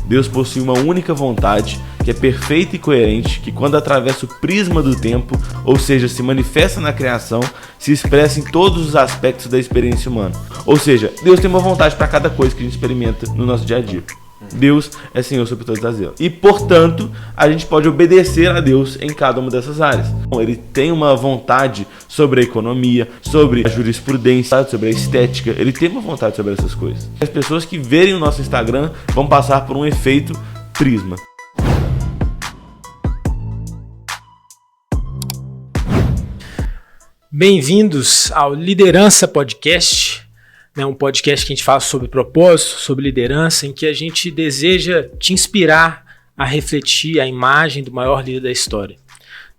Deus possui uma única vontade, que é perfeita e coerente, que quando atravessa o prisma do tempo, ou seja, se manifesta na criação, se expressa em todos os aspectos da experiência humana. Ou seja, Deus tem uma vontade para cada coisa que a gente experimenta no nosso dia a dia. Deus é Senhor sobre todas as elas. E, portanto, a gente pode obedecer a Deus em cada uma dessas áreas. Ele tem uma vontade sobre a economia, sobre a jurisprudência, sobre a estética. Ele tem uma vontade sobre essas coisas. As pessoas que verem o nosso Instagram vão passar por um efeito prisma. Bem-vindos ao Liderança Podcast. Um podcast que a gente fala sobre propósito, sobre liderança, em que a gente deseja te inspirar a refletir a imagem do maior líder da história.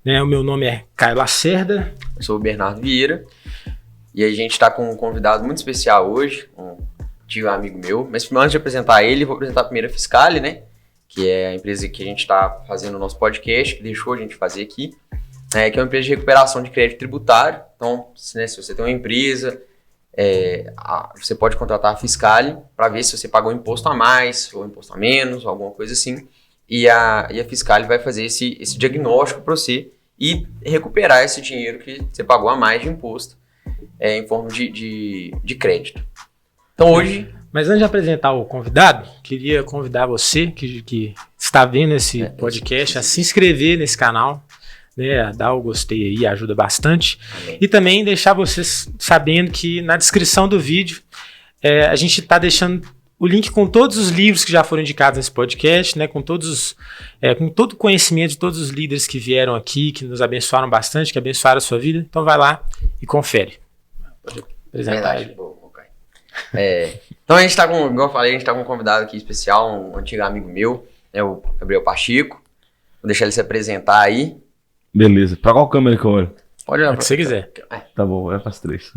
O meu nome é Caio Lacerda. Eu sou o Bernardo Vieira. E a gente está com um convidado muito especial hoje, um tio amigo meu. Mas antes de apresentar ele, vou apresentar primeiro a Fiscale, que é a empresa que a gente está fazendo o nosso podcast, que deixou a gente fazer aqui, que é uma empresa de recuperação de crédito tributário. Então, se você tem uma empresa... você pode contratar a Fiscale para ver se você pagou imposto a mais ou imposto a menos, ou alguma coisa assim. E a Fiscale vai fazer esse diagnóstico para você e recuperar esse dinheiro que você pagou a mais de imposto em forma de crédito. Então hoje... Mas antes de apresentar o convidado, queria convidar você que está vendo esse podcast a se inscrever nesse canal. Dar o gostei aí ajuda bastante. Amém. E também deixar vocês sabendo que na descrição do vídeo a gente está deixando o link com todos os livros que já foram indicados nesse podcast, com todo o conhecimento de todos os líderes que vieram aqui, que nos abençoaram bastante, que abençoaram a sua vida. Então vai lá e confere. Pode apresentar ele. Então a gente está com, igual eu falei, a gente está com um convidado aqui especial, um antigo amigo meu, o Gabriel Pacheco. Vou deixar ele se apresentar aí. Beleza. Pra qual câmera que eu olho? Pode olhar. Se você quiser. Tá bom, é para as três.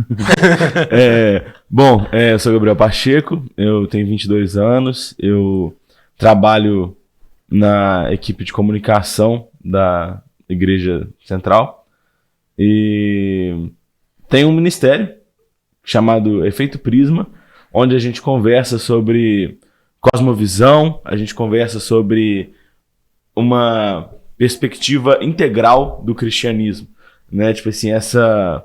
Eu sou Gabriel Pacheco, eu tenho 22 anos, eu trabalho na equipe de comunicação da Igreja Central e tenho um ministério chamado Efeito Prisma, onde a gente conversa sobre cosmovisão, a gente conversa sobre uma perspectiva integral do cristianismo, Tipo assim, essa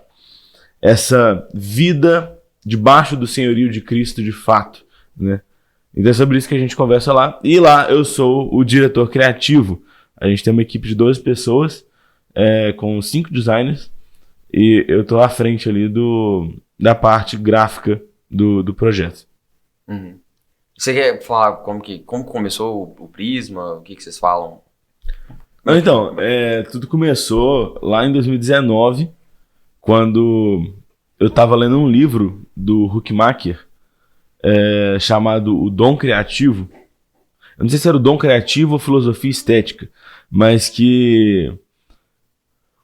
vida debaixo do senhorio de Cristo de fato, Então é sobre isso que a gente conversa lá. E lá eu sou o diretor criativo. A gente tem uma equipe de 12 pessoas, com 5 designers, e eu tô à frente ali da parte gráfica do projeto. Uhum. Você quer falar como começou o Prisma? O que vocês falam? Então, tudo começou lá em 2019, quando eu estava lendo um livro do Huckmacher, chamado O Dom Criativo. Eu não sei se era o Dom Criativo ou Filosofia Estética, mas que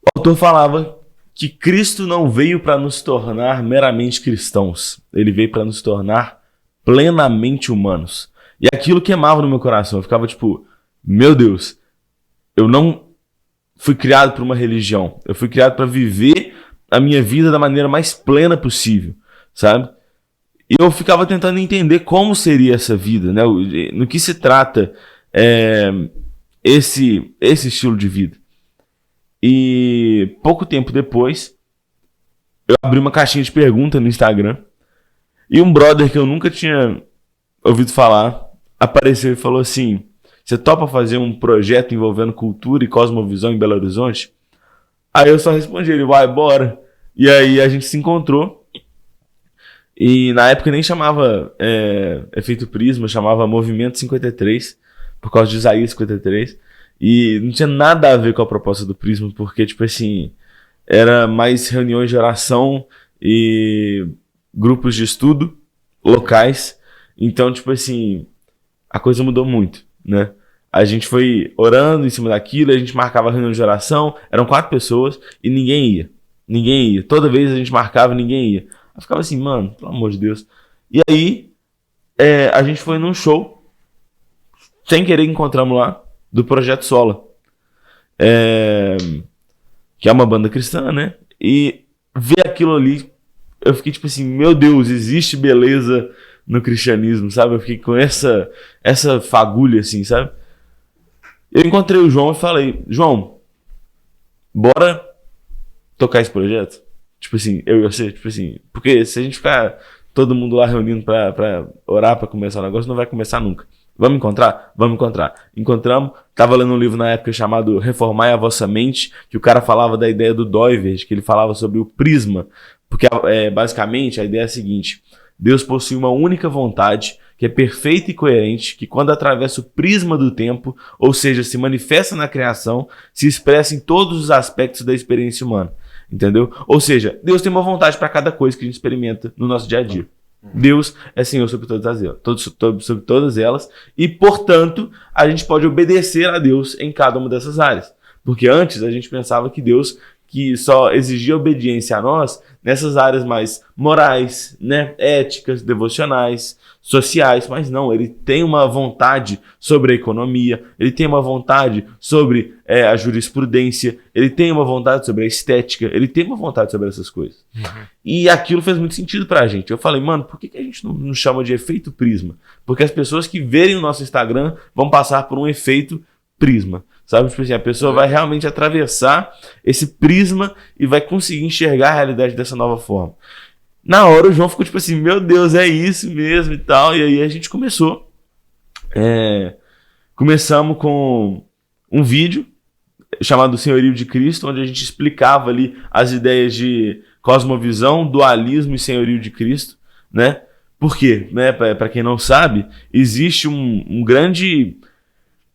o autor falava que Cristo não veio para nos tornar meramente cristãos, ele veio para nos tornar plenamente humanos. E aquilo queimava no meu coração, eu ficava tipo, meu Deus, eu não fui criado para uma religião. Eu fui criado para viver a minha vida da maneira mais plena possível, sabe? E eu ficava tentando entender como seria essa vida, no que se trata esse estilo de vida. E pouco tempo depois, eu abri uma caixinha de pergunta no Instagram e um brother que eu nunca tinha ouvido falar apareceu e falou assim: você topa fazer um projeto envolvendo cultura e cosmovisão em Belo Horizonte? Aí eu só respondi ele, vai, bora. E aí a gente se encontrou. E na época nem chamava Efeito Prisma, chamava Movimento 53, por causa de Isaías 53. E não tinha nada a ver com a proposta do Prisma, porque, tipo assim, era mais reuniões de oração e grupos de estudo locais. Então, tipo assim, a coisa mudou muito, A gente foi orando em cima daquilo, a gente marcava reunião de oração, eram 4 pessoas e ninguém ia. Toda vez a gente marcava e ninguém ia. Eu ficava assim, mano, pelo amor de Deus. E aí, a gente foi num show, sem querer encontramos lá, do Projeto Sola, que é uma banda cristã, E ver aquilo ali, eu fiquei tipo assim, meu Deus, existe beleza no cristianismo, sabe? Eu fiquei com essa fagulha, assim, sabe? Eu encontrei o João e falei, João, bora tocar esse projeto? Tipo assim, eu e você, tipo assim, porque se a gente ficar todo mundo lá reunindo pra orar, pra começar o negócio, não vai começar nunca. Vamos encontrar? Vamos encontrar. Encontramos, tava lendo um livro na época chamado Reformai a Vossa Mente, que o cara falava da ideia do Doivert, que ele falava sobre o prisma, porque basicamente a ideia é a seguinte, Deus possui uma única vontade, que é perfeita e coerente, que quando atravessa o prisma do tempo, ou seja, se manifesta na criação, se expressa em todos os aspectos da experiência humana. Entendeu? Ou seja, Deus tem uma vontade para cada coisa que a gente experimenta no nosso dia a dia. Deus é Senhor sobre sobre todas elas e, portanto, a gente pode obedecer a Deus em cada uma dessas áreas. Porque antes a gente pensava que Deus que só exigia obediência a nós nessas áreas mais morais, né, éticas, devocionais, sociais, mas não, ele tem uma vontade sobre a economia, ele tem uma vontade sobre a jurisprudência, ele tem uma vontade sobre a estética, ele tem uma vontade sobre essas coisas. Uhum. E aquilo fez muito sentido pra gente. Eu falei, mano, por que a gente não chama de efeito prisma? Porque as pessoas que verem o nosso Instagram vão passar por um efeito prisma. Sabe, tipo assim, a pessoa vai realmente atravessar esse prisma e vai conseguir enxergar a realidade dessa nova forma. Na hora o João ficou tipo assim, meu Deus, é isso mesmo e tal. E aí a gente começou. Começamos com um vídeo chamado Senhorio de Cristo, onde a gente explicava ali as ideias de cosmovisão, dualismo e senhorio de Cristo, né? Por quê? Né? Para quem não sabe, existe um grande...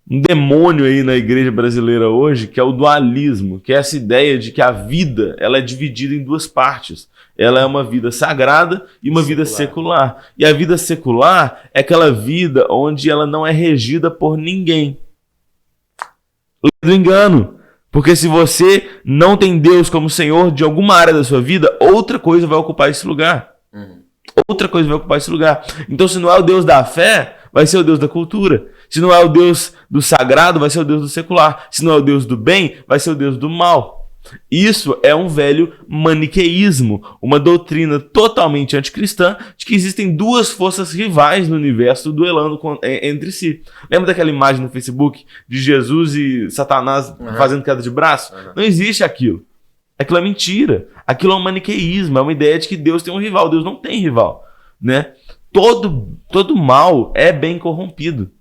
um demônio aí na igreja brasileira hoje, que é o dualismo, que é essa ideia de que a vida ela é dividida em duas partes. Ela é uma vida sagrada e uma vida secular. E a vida secular é aquela vida onde ela não é regida por ninguém. Do engano. Porque se você não tem Deus como Senhor de alguma área da sua vida, outra coisa vai ocupar esse lugar. Outra coisa vai ocupar esse lugar. Então, se não é o Deus da fé, vai ser o Deus da cultura. Se não é o Deus do sagrado, vai ser o Deus do secular. Se não é o Deus do bem, vai ser o Deus do mal. Isso é um velho maniqueísmo, uma doutrina totalmente anticristã de que existem duas forças rivais no universo duelando entre si. Lembra daquela imagem no Facebook de Jesus e Satanás fazendo queda de braço? Não existe aquilo. Aquilo é mentira. Aquilo é um maniqueísmo, é uma ideia de que Deus tem um rival. Deus não tem rival, né? Todo mal é bem corrompido,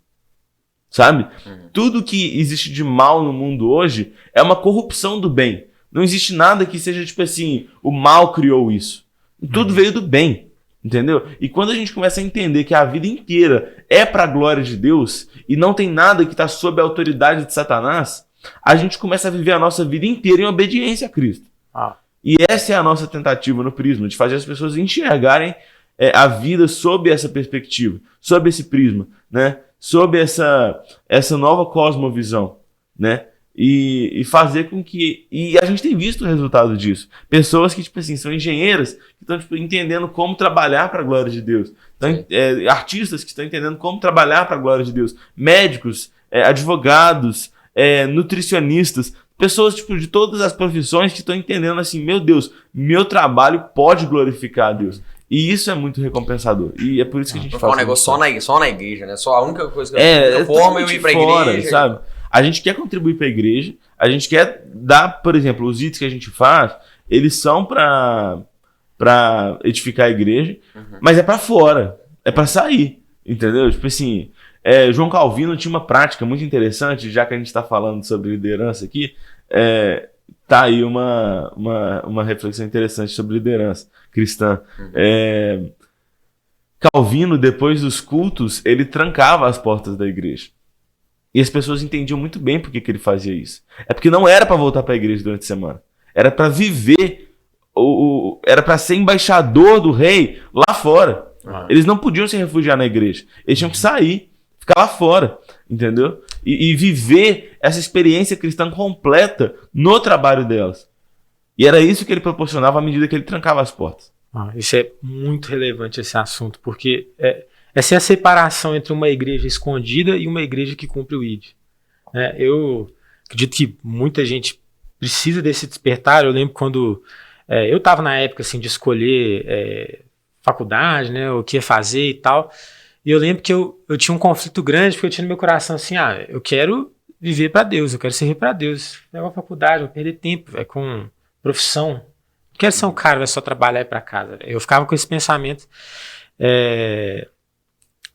sabe? Tudo que existe de mal no mundo hoje é uma corrupção do bem. Não existe nada que seja tipo assim, o mal criou isso. Tudo veio do bem, entendeu? E quando a gente começa a entender que a vida inteira é para a glória de Deus e não tem nada que está sob a autoridade de Satanás, a gente começa a viver a nossa vida inteira em obediência a Cristo. E essa é a nossa tentativa no Prisma, de fazer as pessoas enxergarem a vida sob essa perspectiva, sob esse prisma, né? Sob essa nova cosmovisão, né? E fazer com que... E a gente tem visto o resultado disso. Pessoas que, tipo assim, são engenheiras, que estão tipo, entendendo como trabalhar para a glória de Deus. Então, artistas que estão entendendo como trabalhar para a glória de Deus. Médicos, advogados, nutricionistas, pessoas tipo, de todas as profissões que estão entendendo assim, meu Deus, meu trabalho pode glorificar a Deus. E isso é muito recompensador. E é por isso que a gente faz. Um negócio só na igreja, né? Só a única coisa que eu formo é eu ir pra igreja. Sabe? A gente quer contribuir pra igreja, a gente quer dar, por exemplo, os itens que a gente faz, eles são pra edificar a igreja, mas é pra fora, é pra sair, entendeu? Tipo assim, João Calvino tinha uma prática muito interessante, já que a gente tá falando sobre liderança aqui, tá aí uma reflexão interessante sobre liderança cristã. Calvino, depois dos cultos, ele trancava as portas da igreja. E as pessoas entendiam muito bem por que ele fazia isso. É porque não era para voltar para a igreja durante a semana. Era para viver, era para ser embaixador do rei lá fora. Eles não podiam se refugiar na igreja. Eles tinham que sair, ficar lá fora, entendeu? E viver essa experiência cristã completa no trabalho delas. E era isso que ele proporcionava à medida que ele trancava as portas. Isso é muito relevante, esse assunto, porque essa é a separação entre uma igreja escondida e uma igreja que cumpre o ID. Eu acredito que muita gente precisa desse despertar. Eu lembro quando eu estava na época assim, de escolher faculdade, né? O que ia fazer e tal. E eu lembro que eu tinha um conflito grande, porque eu tinha no meu coração assim, eu quero viver para Deus, eu quero servir para Deus. Não é uma faculdade, vou perder tempo, com profissão. Não quero ser um cara que vai só trabalhar e ir para casa. Eu ficava com esse pensamento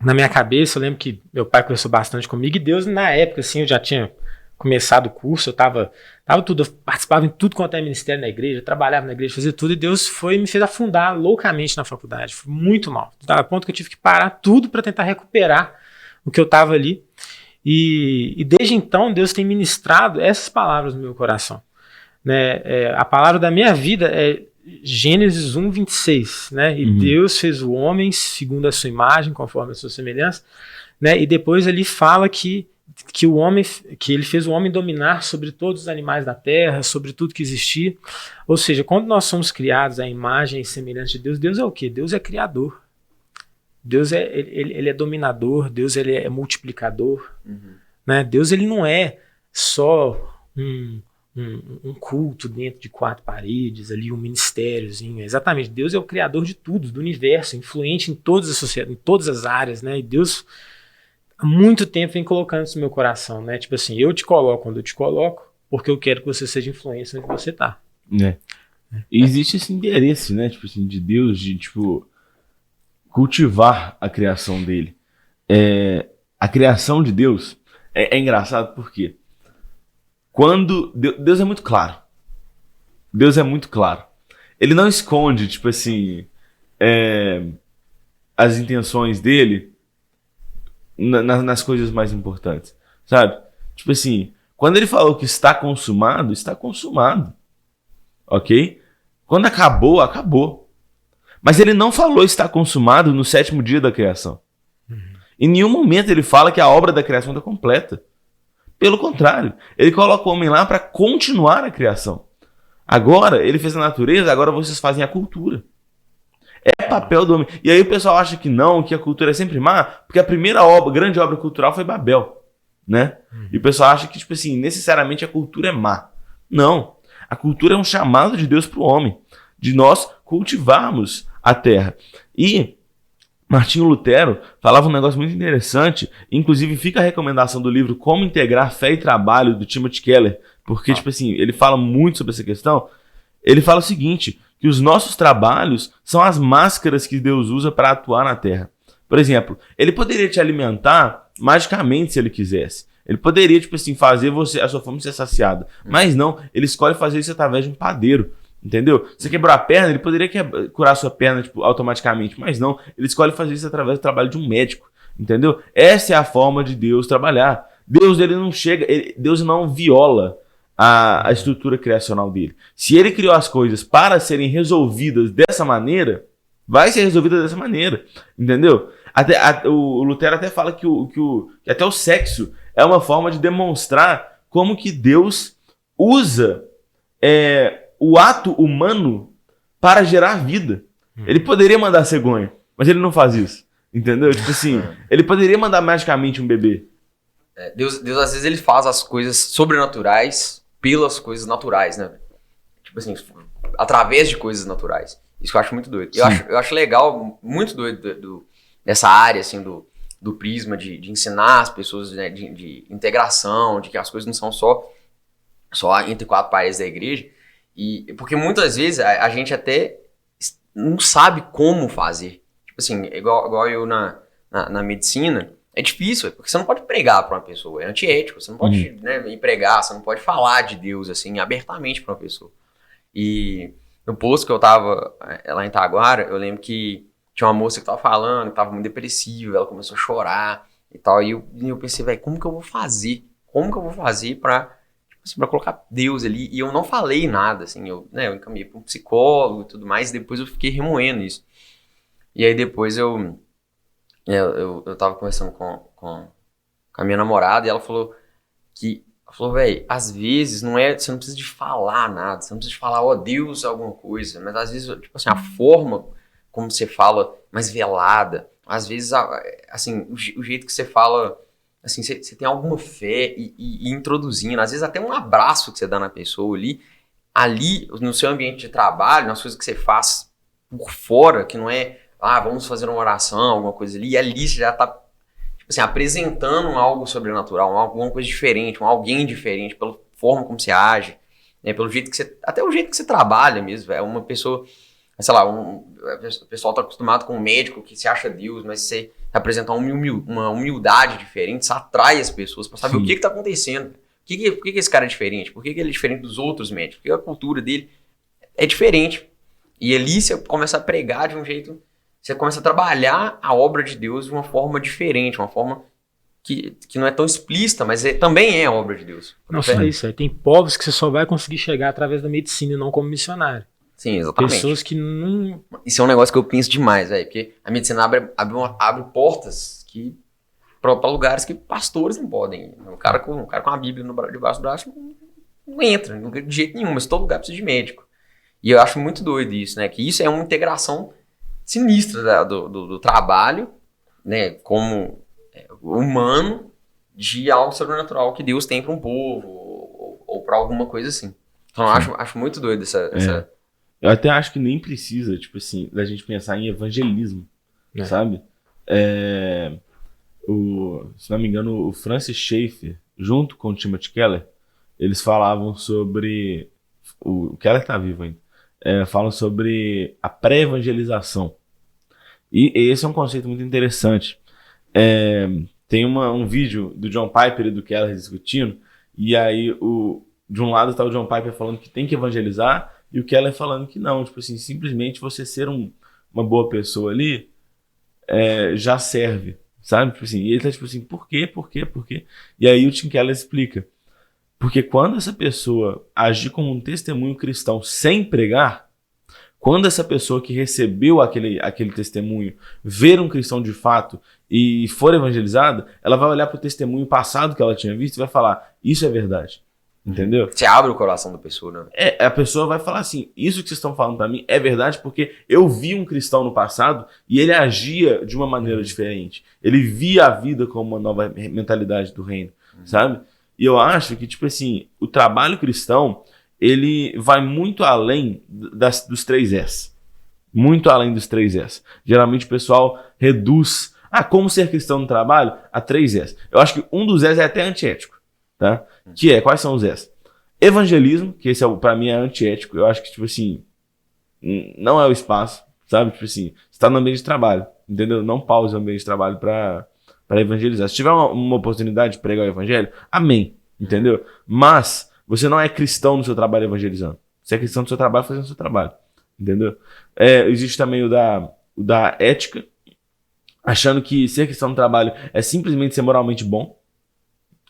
na minha cabeça. Eu lembro que meu pai conversou bastante comigo, e Deus, na época, assim, eu já tinha começado o curso, eu tava tudo, eu participava em tudo quanto é ministério na igreja, eu trabalhava na igreja, fazia tudo, e Deus me fez afundar loucamente na faculdade. Foi muito mal. A ponto que eu tive que parar tudo para tentar recuperar o que eu tava ali. E desde então, Deus tem ministrado essas palavras no meu coração. Né? A palavra da minha vida é Gênesis 1:26, né? E Deus fez o homem segundo a sua imagem, conforme a sua semelhança, né? E depois ele fala que ele fez o homem dominar sobre todos os animais da terra, sobre tudo que existia. Ou seja, quando nós somos criados à imagem e semelhança de Deus, Deus é o quê? Deus é criador. Deus ele é dominador, Deus ele é multiplicador. Né? Deus ele não é só um culto dentro de 4 paredes, ali um ministériozinho. Exatamente, Deus é o criador de tudo, do universo, influente em todas as sociedades, em todas as áreas, né? E Deus há muito tempo vem colocando isso no meu coração, né? Tipo assim, eu te coloco quando eu te coloco, porque eu quero que você seja influência onde você tá. E existe esse interesse, né? Tipo assim, de Deus, de tipo cultivar a criação dele. A criação de Deus é engraçado porque quando Deus é muito claro. Deus é muito claro. Ele não esconde, tipo assim, as intenções dele nas coisas mais importantes, sabe? Tipo assim, quando ele falou que está consumado, ok? Quando acabou, acabou. Mas ele não falou está consumado no 7º dia da criação. Em nenhum momento ele fala que a obra da criação está completa. Pelo contrário, ele coloca o homem lá para continuar a criação. Agora, ele fez a natureza, agora vocês fazem a cultura. É papel do homem. E aí o pessoal acha que não, que a cultura é sempre má, porque a primeira grande obra cultural foi Babel, né? E o pessoal acha que, tipo assim, necessariamente a cultura é má. Não. A cultura é um chamado de Deus para o homem, de nós cultivarmos a terra. E Martinho Lutero falava um negócio muito interessante, inclusive fica a recomendação do livro Como Integrar Fé e Trabalho, do Timothy Keller, porque, tipo assim, ele fala muito sobre essa questão. Ele fala o seguinte, que os nossos trabalhos são as máscaras que Deus usa para atuar na terra. Por exemplo, ele poderia te alimentar magicamente se ele quisesse. Ele poderia, tipo assim, fazer a sua fome ser saciada. Mas não, ele escolhe fazer isso através de um padeiro. Entendeu? Você quebrou a perna, ele poderia curar a sua perna, tipo, automaticamente. Mas não, ele escolhe fazer isso através do trabalho de um médico. Entendeu? Essa é a forma de Deus trabalhar. Deus, ele não chega, Deus não viola a estrutura criacional dele. Se ele criou as coisas para serem resolvidas dessa maneira, vai ser resolvida dessa maneira. Entendeu? O Lutero até fala que até o sexo é uma forma de demonstrar como que Deus usa o ato humano para gerar vida. Ele poderia mandar cegonha, mas ele não faz isso. Entendeu? Tipo assim, ele poderia mandar magicamente um bebê. Deus às vezes ele faz as coisas sobrenaturais pelas coisas naturais, né? Tipo assim, através de coisas naturais. Isso que eu acho muito doido. Eu acho legal, muito doido dessa área, assim, do prisma de ensinar as pessoas, né, de integração, de que as coisas não são só entre 4 paredes da igreja. E porque muitas vezes a gente até não sabe como fazer. Tipo assim, igual eu na medicina, é difícil, porque você não pode pregar para uma pessoa, é antiético, você não pode ir pregar, você não pode falar de Deus assim abertamente para uma pessoa. E no posto que eu tava lá em Itaguara, eu lembro que tinha uma moça que tava falando, que tava muito depressiva, ela começou a chorar e tal, e eu pensei, velho, como que eu vou fazer? Como que eu vou fazer pra colocar Deus ali? E eu não falei nada, assim, eu encaminhei pra um psicólogo e tudo mais, e depois eu fiquei remoendo isso. E aí depois eu tava conversando com a minha namorada, e ela falou, velho, às vezes você não precisa de falar nada, você não precisa de falar, ó Deus, alguma coisa, mas às vezes, tipo assim, a forma como você fala, mais velada, às vezes, assim, o jeito que você fala, assim, você tem alguma fé e introduzindo, às vezes até um abraço que você dá na pessoa ali no seu ambiente de trabalho, nas coisas que você faz por fora, que não é vamos fazer uma oração, alguma coisa ali, e ali você já tá, tipo assim, apresentando algo sobrenatural, alguma coisa diferente, alguém diferente, pela forma como você age, né, pelo jeito que você, até o jeito que você trabalha mesmo, é uma pessoa, sei lá, o pessoal tá acostumado com um médico que se acha Deus, mas você apresentar uma humildade diferente, você atrai as pessoas para saber o que tá acontecendo. Por que esse cara é diferente? Por que ele é diferente dos outros médicos? Porque a cultura dele é diferente. E ali você começa a pregar de um jeito... Você começa a trabalhar a obra de Deus de uma forma diferente, uma forma que não é tão explícita, mas também é a obra de Deus. Não só isso, tem povos que você só vai conseguir chegar através da medicina e não como missionário. Sim, exatamente. Pessoas que não... Isso é um negócio que eu penso demais, velho, porque a medicina abre portas que... para lugares que pastores não podem ir. Um cara com a Bíblia debaixo do braço não entra de jeito nenhum, mas todo lugar precisa de médico. E eu acho muito doido isso, né? Que isso é uma integração sinistra do trabalho, né? Como humano, de algo sobrenatural que Deus tem para um povo ou para alguma coisa assim. Então eu acho muito doido essa... Eu até acho que nem precisa, tipo assim, da gente pensar em evangelismo, sabe? Se não me engano, o Francis Schaeffer, junto com o Timothy Keller, eles falavam sobre... O Keller tá vivo ainda. Falam sobre a pré-evangelização. E esse é um conceito muito interessante. Tem um vídeo do John Piper e do Keller discutindo, e aí de um lado está o John Piper falando que tem que evangelizar, e o Keller falando que não, tipo assim, simplesmente você ser uma boa pessoa ali já serve, sabe? Tipo assim, e ele tá tipo assim, por quê? E aí o Tim Keller explica, porque quando essa pessoa agir como um testemunho cristão sem pregar, quando essa pessoa que recebeu aquele testemunho ver um cristão de fato e for evangelizada, ela vai olhar para o testemunho passado que ela tinha visto e vai falar, isso é verdade. Entendeu? Você abre o coração da pessoa, né? A pessoa vai falar assim, isso que vocês estão falando para mim é verdade porque eu vi um cristão no passado e ele agia de uma maneira diferente. Ele via a vida como uma nova mentalidade do reino, sabe? E eu acho que, tipo assim, o trabalho cristão, ele vai muito além dos 3 S. Muito além dos 3 S. Geralmente o pessoal reduz, como ser cristão no trabalho, a 3 S. Eu acho que um dos S é até antiético. Tá? Quais são os S? Evangelismo, que esse pra mim é antiético. Eu acho que, tipo assim, não é o espaço, sabe? Tipo assim, você tá no ambiente de trabalho, entendeu? Não pause o ambiente de trabalho pra evangelizar. Se tiver uma oportunidade de pregar o evangelho, amém, entendeu? Mas você não é cristão no seu trabalho evangelizando. Você é cristão no seu trabalho fazendo o seu trabalho, entendeu? Existe também o da ética, achando que ser cristão no trabalho é simplesmente ser moralmente bom.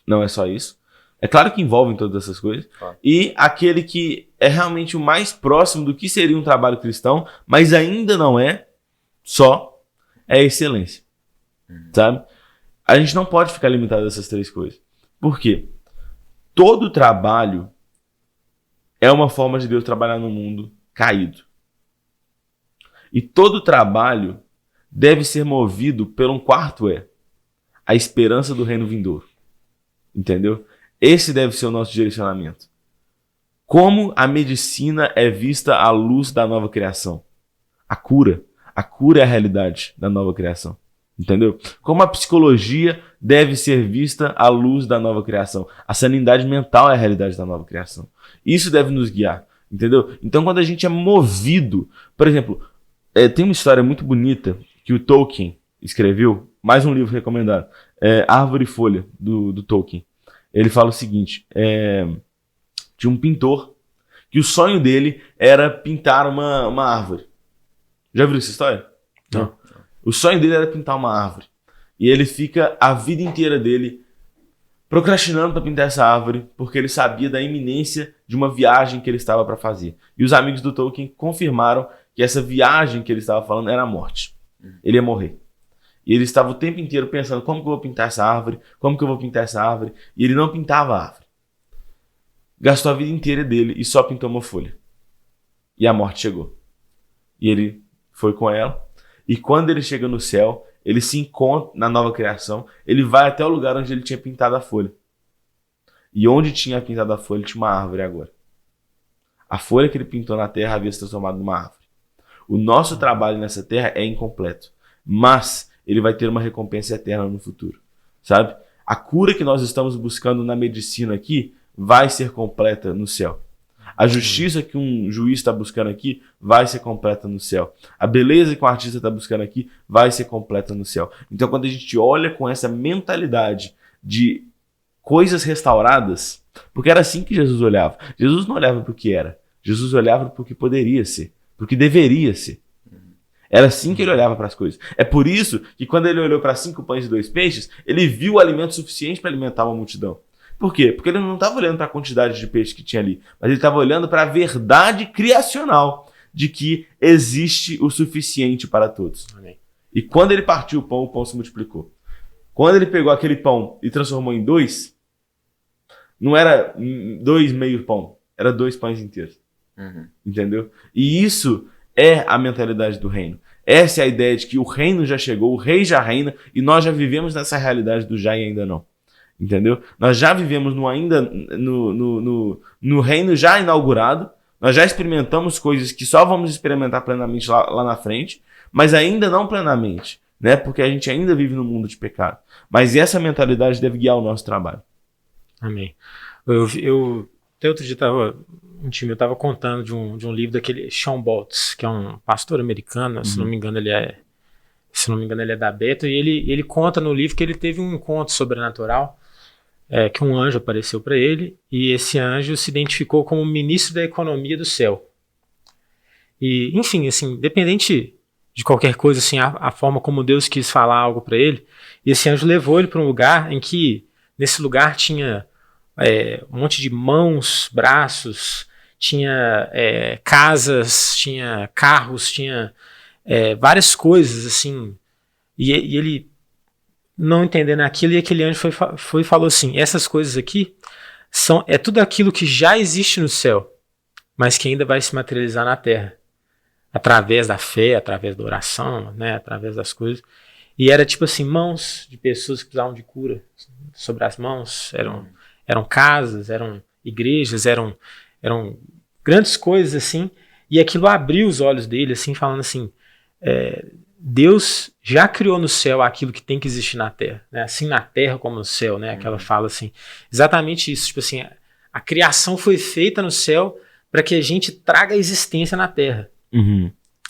Não é só isso. É claro que envolvem todas essas coisas. E aquele que é realmente o mais próximo do que seria um trabalho cristão, mas ainda não é a excelência. Sabe? A gente não pode ficar limitado a essas 3 coisas. Por quê? Todo trabalho é uma forma de Deus trabalhar no mundo caído. E todo trabalho deve ser movido por um quarto a esperança do reino vindouro. Entendeu? Esse deve ser o nosso direcionamento. Como a medicina é vista à luz da nova criação? A cura é a realidade da nova criação. Entendeu? Como a psicologia deve ser vista à luz da nova criação? A sanidade mental é a realidade da nova criação. Isso deve nos guiar. Entendeu? Então, quando a gente é movido... Por exemplo, tem uma história muito bonita que o Tolkien escreveu, mais um livro recomendado, Árvore e Folha, do Tolkien. Ele fala o seguinte, de um pintor, que o sonho dele era pintar uma árvore. Já viu essa história? Não. O sonho dele era pintar uma árvore. E ele fica a vida inteira dele procrastinando para pintar essa árvore, porque ele sabia da iminência de uma viagem que ele estava para fazer. E os amigos do Tolkien confirmaram que essa viagem que ele estava falando era a morte. Ele ia morrer. E ele estava o tempo inteiro pensando, como que eu vou pintar essa árvore? Como que eu vou pintar essa árvore? E ele não pintava a árvore. Gastou a vida inteira dele e só pintou uma folha. E a morte chegou. E ele foi com ela. E quando ele chega no céu, ele se encontra na nova criação. Ele vai até o lugar onde ele tinha pintado a folha. E onde tinha pintado a folha, tinha uma árvore agora. A folha que ele pintou na terra havia se transformado numa árvore. O nosso trabalho nessa terra é incompleto, mas ele vai ter uma recompensa eterna no futuro, sabe? A cura que nós estamos buscando na medicina aqui vai ser completa no céu. A justiça que um juiz está buscando aqui vai ser completa no céu. A beleza que um artista está buscando aqui vai ser completa no céu. Então, quando a gente olha com essa mentalidade de coisas restauradas, porque era assim que Jesus olhava. Jesus não olhava para o que era. Jesus olhava para o que poderia ser, para o que deveria ser. Era assim que ele olhava para as coisas. É por isso que quando ele olhou para 5 pães e 2 peixes, ele viu alimento suficiente para alimentar uma multidão. Por quê? Porque ele não estava olhando para a quantidade de peixe que tinha ali, mas ele estava olhando para a verdade criacional de que existe o suficiente para todos. Amém. E quando ele partiu o pão se multiplicou. Quando ele pegou aquele pão e transformou em 2, não era 2 meio pão, era 2 pães inteiros. Entendeu? E isso é a mentalidade do reino. Essa é a ideia de que o reino já chegou, o rei já reina e nós já vivemos nessa realidade do já e ainda não. Entendeu? Nós já vivemos no reino já inaugurado, nós já experimentamos coisas que só vamos experimentar plenamente lá na frente, mas ainda não plenamente, né? Porque a gente ainda vive no mundo de pecado. Mas essa mentalidade deve guiar o nosso trabalho. Amém. Eu até outro dia eu estava contando de um livro daquele Shawn Bolz, que é um pastor americano, se não me engano ele é da Bethel, e ele conta no livro que ele teve um encontro sobrenatural, que um anjo apareceu para ele, e esse anjo se identificou como ministro da economia do céu. E, enfim, assim, independente de qualquer coisa, assim, a forma como Deus quis falar algo para ele, e esse anjo levou ele para um lugar em que, nesse lugar tinha um monte de mãos, braços, tinha casas, tinha carros, tinha várias coisas, assim, e ele não entendendo aquilo, e aquele anjo foi e falou assim, essas coisas aqui é tudo aquilo que já existe no céu, mas que ainda vai se materializar na terra, através da fé, através da oração, né, através das coisas. E era tipo assim, mãos de pessoas que precisavam de cura sobre as mãos, eram casas, eram igrejas, eram grandes coisas assim, e aquilo abriu os olhos dele, assim, falando assim, Deus já criou no céu aquilo que tem que existir na terra, né? Assim na terra como no céu, né? Aquela fala assim, exatamente isso, tipo assim, a criação foi feita no céu para que a gente traga a existência na terra,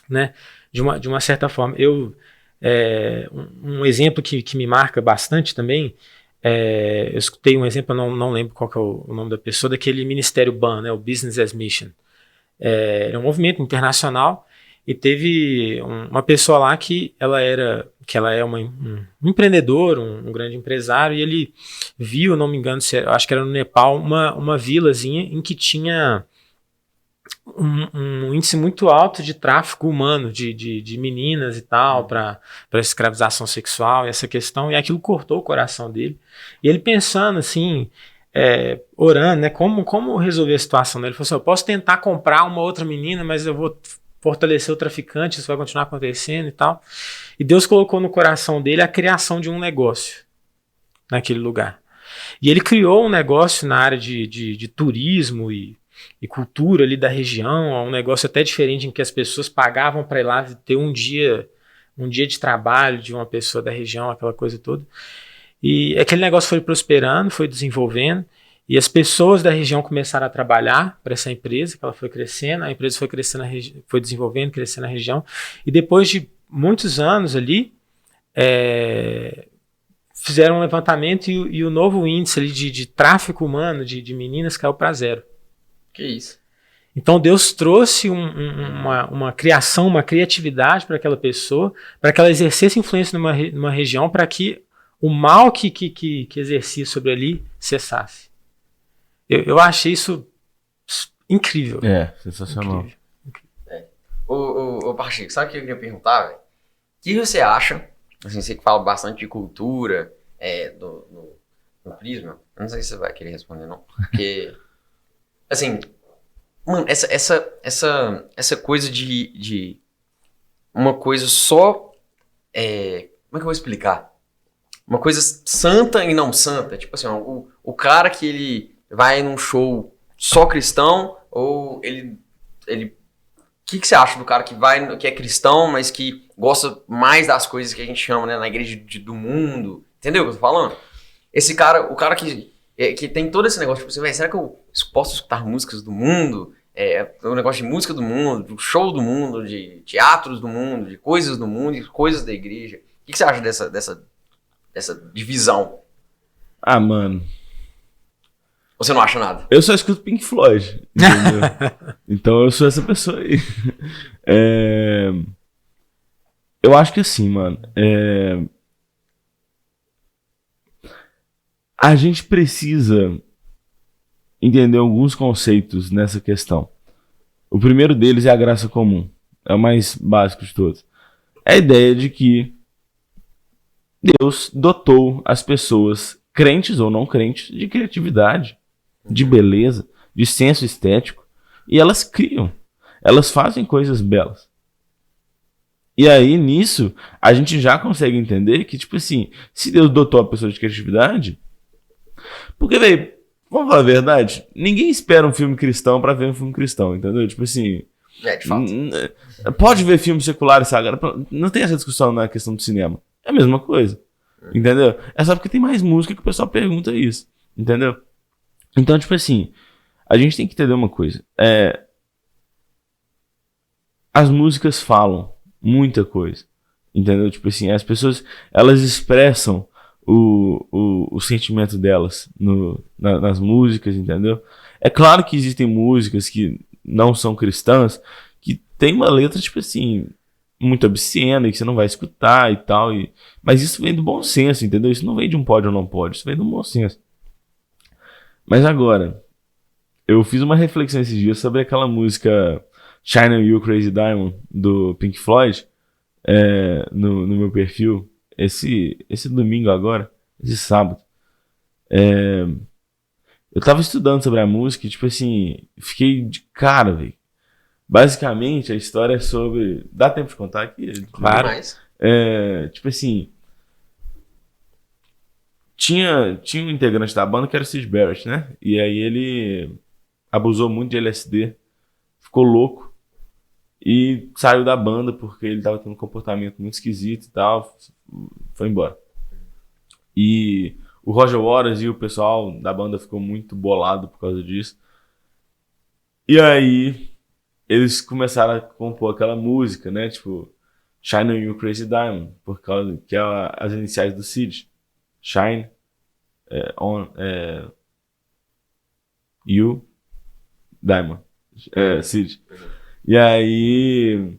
né? De uma certa forma. Um exemplo que me marca bastante também, eu escutei um exemplo, eu não lembro qual que é o nome da pessoa, daquele Ministério BAN, né? O Business as Mission. É um movimento internacional. E teve uma pessoa lá que ela é um empreendedor, um grande empresário, e ele viu, não me engano, acho que era no Nepal, uma vilazinha em que tinha um índice muito alto de tráfico humano, de meninas e tal, para escravização sexual, e essa questão, e aquilo cortou o coração dele. E ele pensando assim, orando, né, como resolver a situação dele. Ele falou assim, eu posso tentar comprar uma outra menina, mas eu vou fortalecer o traficante, isso vai continuar acontecendo e tal. E Deus colocou no coração dele a criação de um negócio naquele lugar. E ele criou um negócio na área de turismo e cultura ali da região, um negócio até diferente em que as pessoas pagavam para ir lá ter um dia de trabalho de uma pessoa da região, aquela coisa toda. E aquele negócio foi prosperando, foi desenvolvendo, e as pessoas da região começaram a trabalhar para essa empresa, que ela foi crescendo, a empresa foi crescendo, foi desenvolvendo, crescendo na região, e depois de muitos anos ali, fizeram um levantamento e o novo índice ali de tráfico humano de meninas caiu para 0. Que isso? Então Deus trouxe uma criação, uma criatividade para aquela pessoa, para que ela exercesse influência numa região, para que o mal que exercia sobre ali cessasse. Eu achei isso incrível. Sensacional. Ô Pacheco, sabe o que eu queria perguntar, velho? O que você acha, assim, você que fala bastante de cultura, no Prisma, eu não sei se você vai querer responder não, porque, assim, mano, essa coisa de uma coisa só, como é que eu vou explicar? Uma coisa santa e não santa, tipo assim, o cara que ele vai num show só cristão, ou ele que você acha do cara que é cristão, mas que gosta mais das coisas que a gente chama, né, na igreja do mundo? Entendeu o que eu tô falando? Esse cara, o cara que tem todo esse negócio, tipo assim, será que eu posso escutar músicas do mundo? O negócio de música do mundo, de show do mundo, de teatros do mundo, de coisas do mundo e coisas da igreja. O que você acha dessa divisão? Ah, mano. Você não acha nada? Eu só escuto Pink Floyd, entendeu? Então eu sou essa pessoa aí. Eu acho que assim, mano. A gente precisa entender alguns conceitos nessa questão. O primeiro deles é a graça comum. É o mais básico de todos. É a ideia de que Deus dotou as pessoas, crentes ou não crentes, de criatividade, de beleza, de senso estético. E elas criam. Elas fazem coisas belas. E aí, nisso, a gente já consegue entender que, tipo assim, se Deus dotou a pessoa de criatividade... Porque, velho, vamos falar a verdade, ninguém espera um filme cristão pra ver um filme cristão, entendeu? Tipo assim... De fato. Pode ver filme secular e sagrado, não tem essa discussão na questão do cinema. É a mesma coisa, entendeu? É só porque tem mais música que o pessoal pergunta isso, entendeu? Então, tipo assim, a gente tem que entender uma coisa. As músicas falam muita coisa, entendeu? Tipo assim, as pessoas, elas expressam o sentimento delas nas músicas, entendeu? É claro que existem músicas que não são cristãs, que tem uma letra, tipo assim, muito obscena e que você não vai escutar e tal. Mas isso vem do bom senso, entendeu? Isso não vem de um pode ou não pode, isso vem do bom senso. Mas agora, eu fiz uma reflexão esses dias sobre aquela música Shine on You Crazy Diamond, do Pink Floyd, no meu perfil, esse domingo agora, esse sábado. Eu tava estudando sobre a música e, tipo assim, fiquei de cara, velho. Basicamente, a história é sobre... Dá tempo de contar aqui? Claro. Tipo assim... Tinha um integrante da banda que era o Syd Barrett, né? E aí ele abusou muito de LSD, ficou louco e saiu da banda porque ele tava tendo um comportamento muito esquisito e tal. Foi embora. E o Roger Waters e o pessoal da banda ficou muito bolado por causa disso. E aí eles começaram a compor aquela música, né? Tipo, Shine on You Crazy Diamond, por causa que é as iniciais do Syd. Shine on You Diamond. Syd. E aí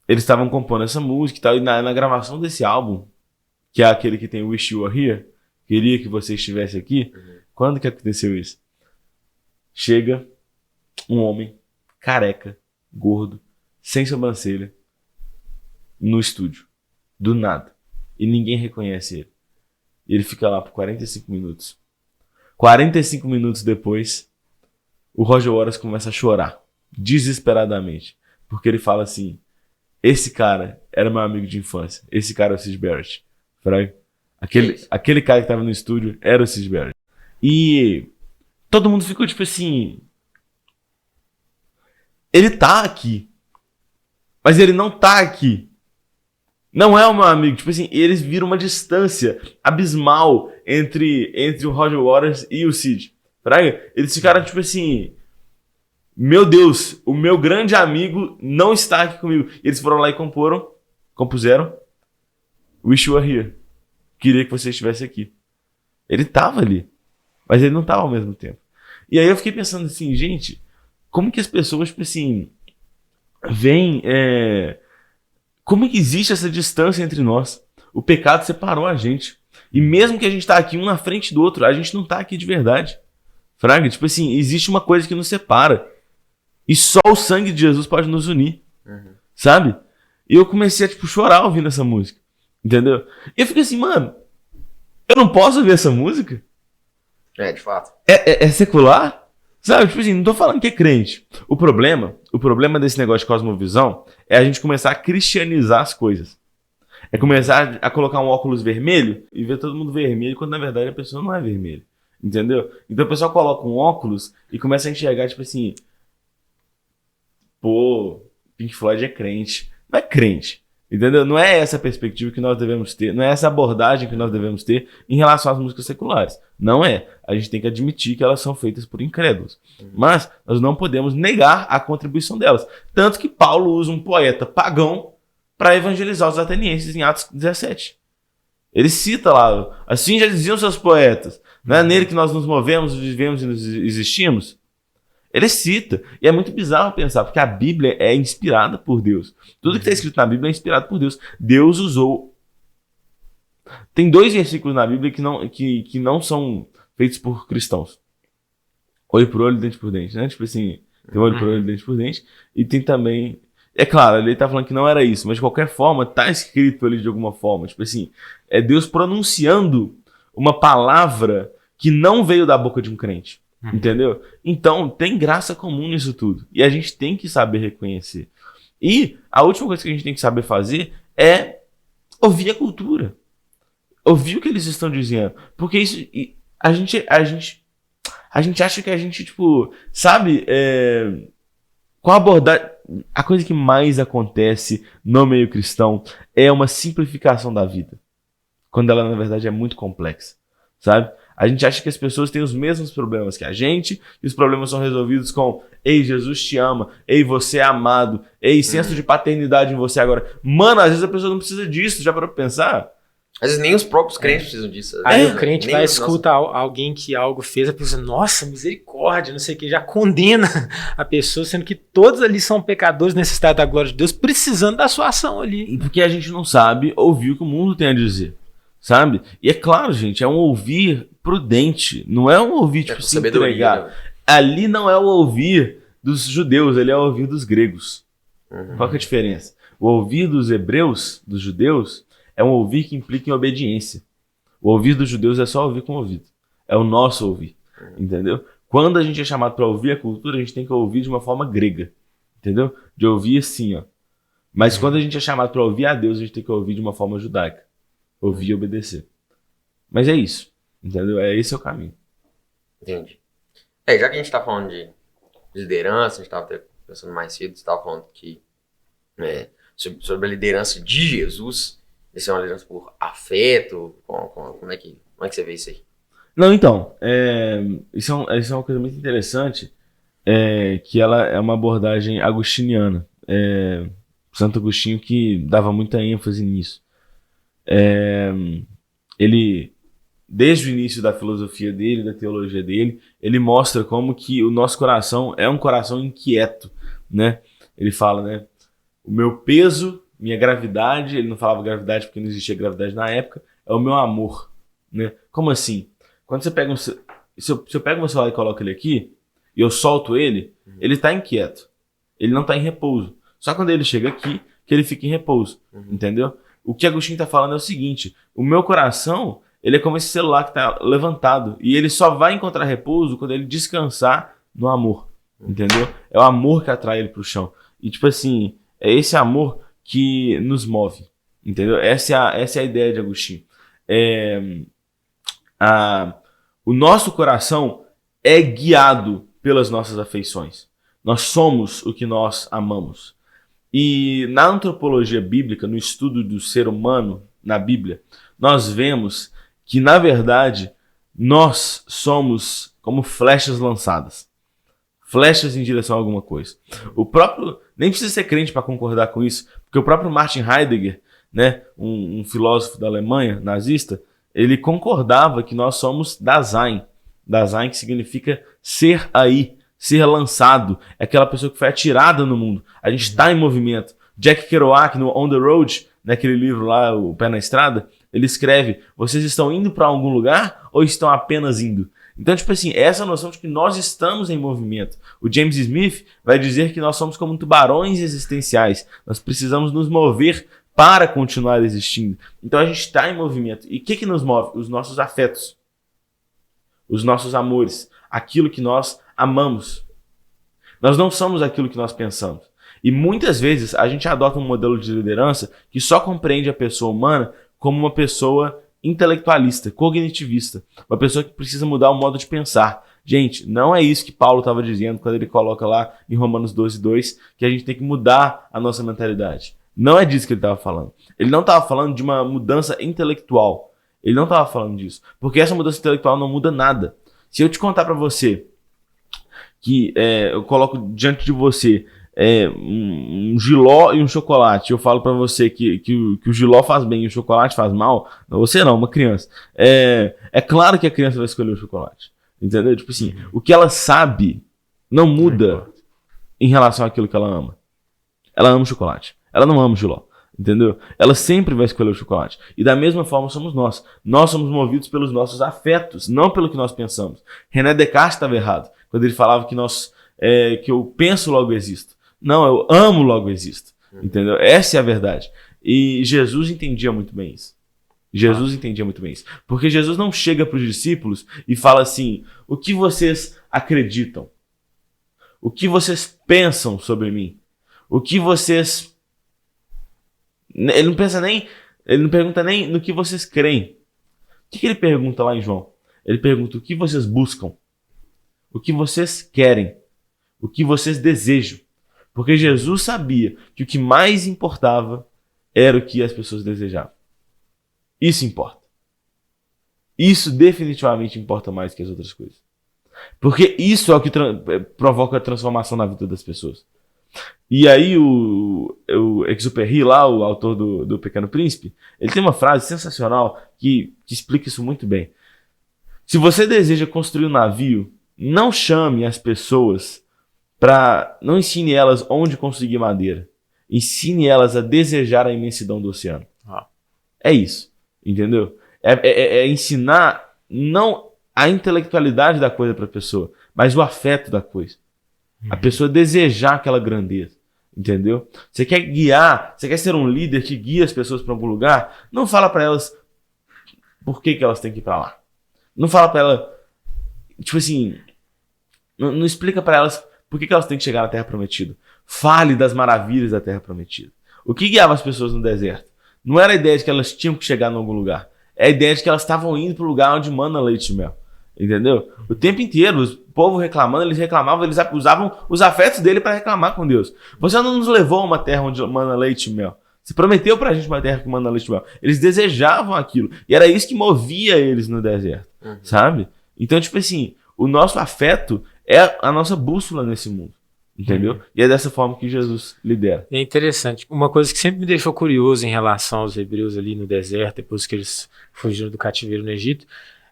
eles estavam compondo essa música e tal. E na gravação desse álbum, que é aquele que tem Wish You Were Here, queria que você estivesse aqui. Quando que aconteceu isso? Chega um homem careca, gordo, sem sobrancelha, no estúdio. Do nada. E ninguém reconhece ele. Ele fica lá por 45 minutos. 45 minutos depois, o Roger Waters começa a chorar. Desesperadamente. Porque ele fala assim: esse cara era meu amigo de infância. Esse cara é o Syd Barrett. Aquele cara que tava no estúdio era o Syd Barrett. E todo mundo ficou tipo assim... Ele tá aqui. Mas ele não tá aqui. Não é o meu amigo. Tipo assim, eles viram uma distância abismal entre o Roger Waters e o Syd. Eles ficaram tipo assim... Meu Deus, o meu grande amigo não está aqui comigo. E eles foram lá e compuseram Wish You Were Here. Queria que você estivesse aqui. Ele tava ali, mas ele não tava ao mesmo tempo. E aí eu fiquei pensando assim, gente, como que as pessoas, tipo assim, veem... Como que existe essa distância entre nós? O pecado separou a gente. E mesmo que a gente tá aqui um na frente do outro, a gente não tá aqui de verdade. Fraga, tipo assim, existe uma coisa que nos separa. E só o sangue de Jesus pode nos unir. Sabe? E eu comecei a, tipo, chorar ouvindo essa música. Entendeu? E eu fiquei assim, mano, eu não posso ouvir essa música? De fato. É secular? Sabe? Tipo assim, não tô falando que é crente. O problema desse negócio de cosmovisão é a gente começar a cristianizar as coisas. É começar a colocar um óculos vermelho e ver todo mundo vermelho, quando na verdade a pessoa não é vermelha. Entendeu? Então o pessoal coloca um óculos e começa a enxergar, tipo assim... Pô, Pink Floyd é crente. Não é crente. Entendeu? Não é essa a perspectiva que nós devemos ter, não é essa abordagem que nós devemos ter em relação às músicas seculares. Não é. A gente tem que admitir que elas são feitas por incrédulos. Mas nós não podemos negar a contribuição delas. Tanto que Paulo usa um poeta pagão para evangelizar os atenienses em Atos 17. Ele cita lá, assim já diziam seus poetas, não é nele que nós nos movemos, vivemos e nos existimos? Ele cita, e é muito bizarro pensar, porque a Bíblia é inspirada por Deus. Tudo que está escrito na Bíblia é inspirado por Deus. Deus usou... Tem 2 versículos na Bíblia que não são feitos por cristãos. Olho por olho, dente por dente, né? Tipo assim, tem olho por olho, dente por dente. E tem também... É claro, ele está falando que não era isso, mas de qualquer forma, está escrito ali de alguma forma. Tipo assim, é Deus pronunciando uma palavra que não veio da boca de um crente. Entendeu? Então, tem graça comum nisso tudo. E a gente tem que saber reconhecer. E a última coisa que a gente tem que saber fazer é ouvir a cultura. Ouvir o que eles estão dizendo. Porque isso... A gente acha que a gente, tipo... Sabe? Com a abordagem... A coisa que mais acontece no meio cristão é uma simplificação da vida. Quando ela, na verdade, é muito complexa. Sabe? A gente acha que as pessoas têm os mesmos problemas que a gente, e os problemas são resolvidos com ei, Jesus te ama, ei, você é amado, ei, senso de paternidade em você agora. Mano, às vezes a pessoa não precisa disso, já parou pra pensar? Às vezes nem os próprios crentes precisam disso. Aí o crente vai escutar alguém que algo fez, a pessoa, nossa, misericórdia, não sei o que, já condena a pessoa, sendo que todos ali são pecadores necessitados da glória de Deus, precisando da sua ação ali. Porque a gente não sabe ouvir o que o mundo tem a dizer. Sabe? E é claro, gente, é um ouvir prudente. Não é um ouvir, tipo, se entregar. Né? Ali não é o ouvir dos judeus, ele é o ouvir dos gregos. Qual que é a diferença? O ouvir dos hebreus, dos judeus, é um ouvir que implica em obediência. O ouvir dos judeus é só ouvir com o ouvido. É o nosso ouvir. Entendeu? Quando a gente é chamado para ouvir a cultura, a gente tem que ouvir de uma forma grega. Entendeu? De ouvir assim, ó. Mas quando a gente é chamado para ouvir a Deus, a gente tem que ouvir de uma forma judaica. Ouvir e obedecer. Mas é isso. Entendeu? Esse é o caminho. Entendi. Já que a gente tá falando de liderança, a gente tava até pensando mais cedo, você tava falando que sobre a liderança de Jesus, isso é uma liderança por afeto, como é que você vê isso aí? Não, então, isso é uma coisa muito interessante, que ela é uma abordagem agostiniana. Santo Agostinho que dava muita ênfase nisso. Ele, desde o início da filosofia dele, da teologia dele, ele mostra como que o nosso coração é um coração inquieto, né? Ele fala, né? O meu peso, minha gravidade, ele não falava gravidade porque não existia gravidade na época, é o meu amor, né? Como assim? Quando você pega se eu pego meu celular e coloco ele aqui, e eu solto ele, ele está inquieto, ele não está em repouso. Só quando ele chega aqui, que ele fica em repouso, entendeu? O que Agostinho está falando é o seguinte, o meu coração, ele é como esse celular que está levantado, e ele só vai encontrar repouso quando ele descansar no amor, entendeu? É o amor que atrai ele para o chão. E tipo assim, é esse amor que nos move, entendeu? Essa é a ideia de Agostinho. O nosso coração é guiado pelas nossas afeições. Nós somos o que nós amamos. E na antropologia bíblica, no estudo do ser humano na Bíblia, nós vemos que, na verdade, nós somos como flechas lançadas. Flechas em direção a alguma coisa. O próprio... Nem precisa ser crente para concordar com isso, porque o próprio Martin Heidegger, né, um filósofo da Alemanha, nazista, ele concordava que nós somos Dasein. Dasein que significa ser aí. Ser lançado, é aquela pessoa que foi atirada no mundo. A gente está em movimento. Jack Kerouac, no On the Road, naquele livro lá, O Pé na Estrada, ele escreve, vocês estão indo para algum lugar ou estão apenas indo? Então, tipo assim, essa noção de que nós estamos em movimento. O James Smith vai dizer que nós somos como tubarões existenciais. Nós precisamos nos mover para continuar existindo. Então a gente está em movimento. E o que nos move? Os nossos afetos. Os nossos amores. Aquilo que nós amamos. Nós não somos aquilo que nós pensamos. E muitas vezes a gente adota um modelo de liderança que só compreende a pessoa humana como uma pessoa intelectualista, cognitivista. Uma pessoa que precisa mudar o modo de pensar. Gente, não é isso que Paulo estava dizendo quando ele coloca lá em Romanos 12:2 que a gente tem que mudar a nossa mentalidade. Não é disso que ele estava falando. Ele não estava falando de uma mudança intelectual. Ele não estava falando disso. Porque essa mudança intelectual não muda nada. Se eu te contar para você que eu coloco diante de você um jiló e um chocolate, eu falo para você que o jiló faz bem e o chocolate faz mal, você não, uma criança. É claro que a criança vai escolher o chocolate. Entendeu? Tipo assim, o que ela sabe não muda em relação àquilo que ela ama. Ela ama o chocolate. Ela não ama o jiló. Entendeu? Ela sempre vai escolher o chocolate. E da mesma forma somos nós. Nós somos movidos pelos nossos afetos, não pelo que nós pensamos. René Descartes estava errado quando ele falava que eu penso, logo existo. Não, eu amo, logo existo. Entendeu? Essa é a verdade. E Jesus entendia muito bem isso. Jesus entendia muito bem isso. Porque Jesus não chega para os discípulos e fala assim: o que vocês acreditam? O que vocês pensam sobre mim? O que vocês... Ele não pergunta nem no que vocês creem. O que ele pergunta lá em João? Ele pergunta o que vocês buscam, o que vocês querem, o que vocês desejam. Porque Jesus sabia que o que mais importava era o que as pessoas desejavam. Isso importa. Isso definitivamente importa mais que as outras coisas. Porque isso é o que provoca a transformação na vida das pessoas. E aí o Exupéry lá, o autor do Pequeno Príncipe, ele tem uma frase sensacional que explica isso muito bem. Se você deseja construir um navio, não chame as pessoas não ensine elas onde conseguir madeira. Ensine elas a desejar a imensidão do oceano. É isso, entendeu? É ensinar não a intelectualidade da coisa para a pessoa, mas o afeto da coisa. A pessoa desejar aquela grandeza, entendeu? Você quer guiar, você quer ser um líder que guia as pessoas para algum lugar, não fala para elas por que elas têm que ir para lá. Não fala para elas, tipo assim, não explica para elas por que elas têm que chegar na Terra Prometida. Fale das maravilhas da Terra Prometida. O que guiava as pessoas no deserto? Não era a ideia de que elas tinham que chegar em algum lugar. É a ideia de que elas estavam indo para o lugar onde mana leite e mel. Entendeu? O tempo inteiro, o povo reclamando, eles reclamavam, eles usavam os afetos dele para reclamar com Deus. Você não nos levou a uma terra onde mana leite e mel. Você prometeu pra gente uma terra que mana leite e mel. Eles desejavam aquilo. E era isso que movia eles no deserto. Sabe? Então, tipo assim, o nosso afeto é a nossa bússola nesse mundo. Entendeu? E é dessa forma que Jesus lidera. É interessante. Uma coisa que sempre me deixou curioso em relação aos hebreus ali no deserto, depois que eles fugiram do cativeiro no Egito,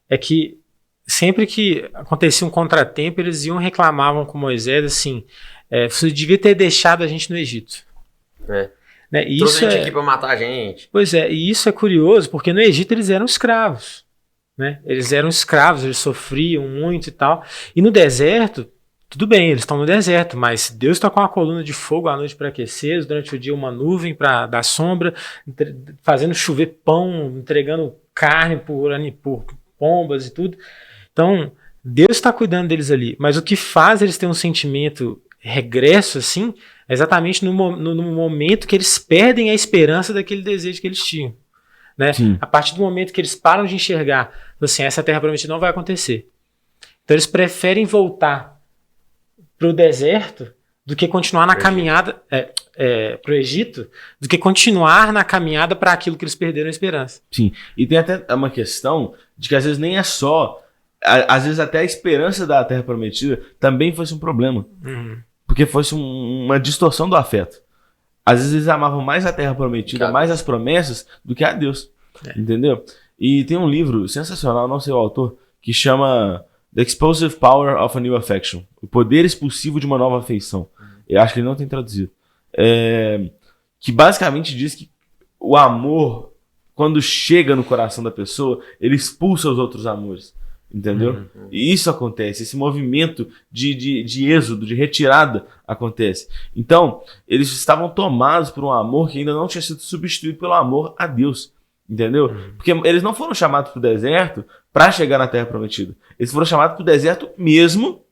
é que sempre que acontecia um contratempo, eles reclamavam com Moisés assim: você devia ter deixado a gente no Egito. Né? E trouxe a gente aqui para matar a gente. Pois é, e isso é curioso, porque no Egito eles eram escravos. Né? Eles eram escravos, eles sofriam muito e tal. E no deserto, tudo bem, eles estão no deserto, mas Deus está com uma coluna de fogo à noite para aquecer, durante o dia uma nuvem para dar sombra, fazendo chover pão, entregando carne por pombas e tudo. Então, Deus está cuidando deles ali. Mas o que faz eles terem um sentimento regresso assim, é exatamente no momento que eles perdem a esperança daquele desejo que eles tinham. Né? A partir do momento que eles param de enxergar, assim, essa terra prometida não vai acontecer. Então eles preferem voltar para o deserto do que continuar na caminhada para o Egito, do que continuar na caminhada para aquilo que eles perderam a esperança. Sim, e tem até uma questão de que às vezes nem é só, às vezes até a esperança da terra prometida também fosse um problema, porque fosse uma distorção do afeto. Às vezes eles amavam mais a terra prometida, mais as promessas, do que a Deus. Entendeu? E tem um livro sensacional, não sei o autor, que chama The Explosive Power of a New Affection. O poder expulsivo de uma nova afeição. Eu acho que ele não tem traduzido. Que basicamente diz que o amor, quando chega no coração da pessoa, ele expulsa os outros amores. Entendeu? E isso acontece, esse movimento de êxodo, de retirada acontece. Então, eles estavam tomados por um amor que ainda não tinha sido substituído pelo amor a Deus. Entendeu? Porque eles não foram chamados para o deserto para chegar na Terra Prometida. Eles foram chamados para o deserto mesmo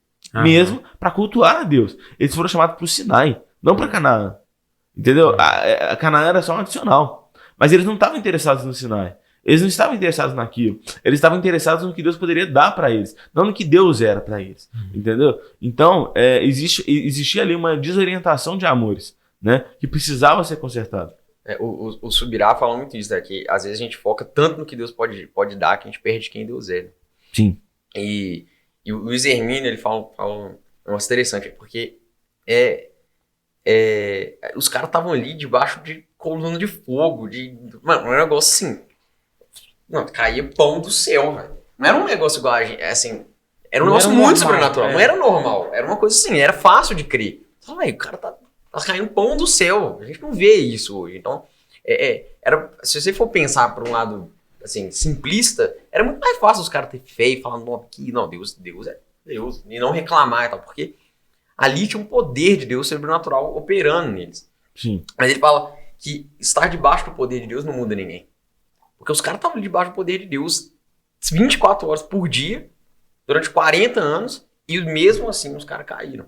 para cultuar a Deus. Eles foram chamados para o Sinai, não para Canaã. Entendeu? A Canaã era só um adicional. Mas eles não estavam interessados no Sinai. Eles não estavam interessados naquilo. Eles estavam interessados no que Deus poderia dar para eles, não no que Deus era para eles. Entendeu? Então, existia ali uma desorientação de amores, né? Que precisava ser consertada. O Subirá fala muito isso, né? Que às vezes a gente foca tanto no que Deus pode dar que a gente perde quem Deus é. Né? Sim. E o Luiz Hermínio, ele fala um negócio interessante, porque os caras estavam ali debaixo de coluna de fogo, mano, um negócio assim, não, caía pão do céu, velho. Não era um negócio igual a gente, assim, era um negócio muito sobrenatural, não era normal, era uma coisa assim, era fácil de crer. Então, o cara tá caindo pão do céu, a gente não vê isso hoje, então, se você for pensar por um lado, assim, simplista, era muito mais fácil os caras ter fé e falar, não, Deus é Deus, e não reclamar e tal, porque ali tinha um poder de Deus sobrenatural operando neles. Sim. Mas ele fala que estar debaixo do poder de Deus não muda ninguém. Porque os caras estavam debaixo do poder de Deus 24 horas por dia, durante 40 anos, e mesmo assim os caras caíram.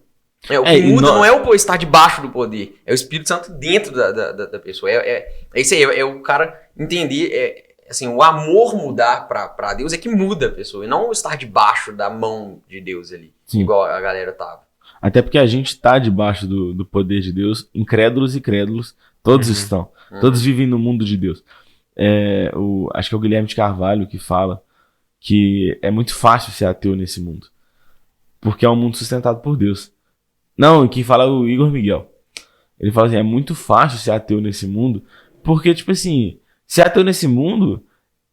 O que muda não é o estar debaixo do poder, é o Espírito Santo dentro da pessoa. É isso aí, é o cara entender, assim, o amor mudar pra Deus é que muda a pessoa, e não estar debaixo da mão de Deus ali, Sim. igual a galera tava. Até porque a gente está debaixo do poder de Deus, incrédulos e crédulos, todos estão. Todos vivem no mundo de Deus. Acho que é o Guilherme de Carvalho que fala que é muito fácil ser ateu nesse mundo, porque é um mundo sustentado por Deus. Não, quem fala é o Igor Miguel. Ele fala assim, é muito fácil ser ateu nesse mundo, porque, tipo assim, ser ateu nesse mundo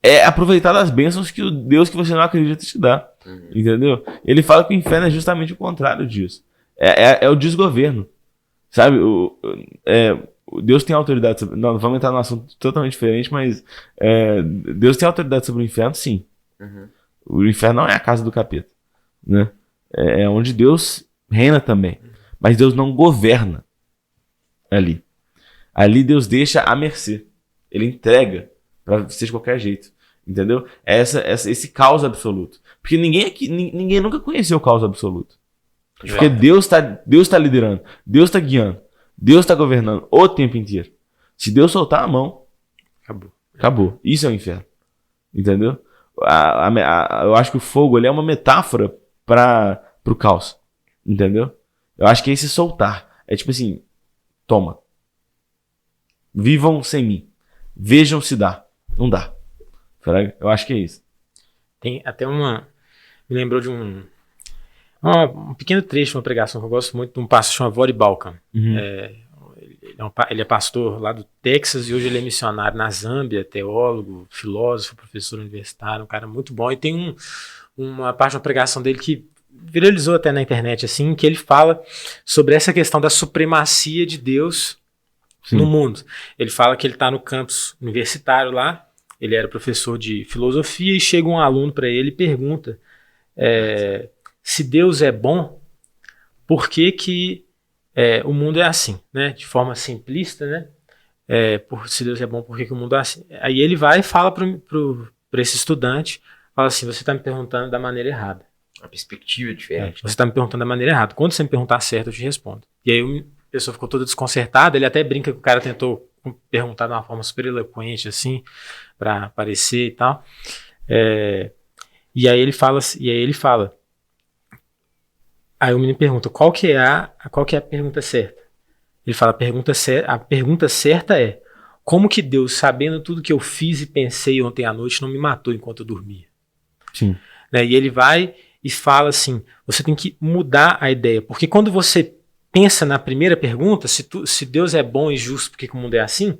é aproveitar das bênçãos que o Deus que você não acredita te dá. Entendeu? Ele fala que o inferno é justamente o contrário disso. É o desgoverno. Sabe? Deus tem autoridade sobre... Não, vamos entrar num assunto totalmente diferente, mas Deus tem autoridade sobre o inferno, sim. O inferno não é a casa do capeta, né? É onde Deus reina também. Mas Deus não governa ali. Ali Deus deixa à mercê. Ele entrega para ser de qualquer jeito. Entendeu? Esse caos absoluto. Porque ninguém nunca conheceu o caos absoluto. Porque Deus tá liderando, Deus tá guiando, Deus tá governando o tempo inteiro. Se Deus soltar a mão, acabou. Isso é o inferno. Entendeu? Eu acho que o fogo ele é uma metáfora pro caos. Entendeu? Eu acho que é esse soltar. É tipo assim, toma. Vivam sem mim. Vejam se dá. Não dá. Eu acho que é isso. Tem até me lembrou de um pequeno trecho de uma pregação que eu gosto muito de um pastor chamado Voddie Baucham. Ele é pastor lá do Texas e hoje ele é missionário na Zâmbia, teólogo, filósofo, professor universitário, um cara muito bom. E tem uma parte de uma pregação dele que viralizou até na internet, assim, que ele fala sobre essa questão da supremacia de Deus no mundo. Ele fala que ele está no campus universitário lá, ele era professor de filosofia e chega um aluno para ele e pergunta se Deus é bom, por que o mundo é assim, né? De forma simplista, né? Se Deus é bom, por que o mundo é assim? Aí ele vai e fala para esse estudante, fala assim, você está me perguntando da maneira errada. A perspectiva é diferente. Você está me perguntando da maneira errada. Quando você me perguntar certo, eu te respondo. E aí a pessoa ficou toda desconcertada, ele até brinca que o cara tentou perguntar de uma forma super eloquente, assim, para aparecer e tal. E aí ele fala, aí o menino pergunta, qual que é a pergunta certa? Ele fala, a pergunta certa é, como que Deus, sabendo tudo que eu fiz e pensei ontem à noite, não me matou enquanto eu dormia? Sim. E ele vai e fala assim, você tem que mudar a ideia, porque quando você pensa na primeira pergunta, se Deus é bom e justo, por que o mundo é assim?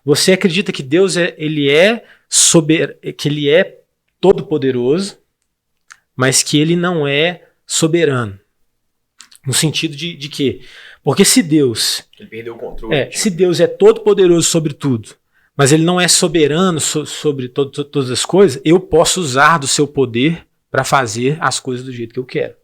Você acredita que Deus ele é todo poderoso, mas que ele não é soberano. No sentido de quê? Porque se Deus... Ele perdeu o controle. Se Deus é todo poderoso sobre tudo, mas ele não é soberano sobre todas as coisas, eu posso usar do seu poder para fazer as coisas do jeito que eu quero.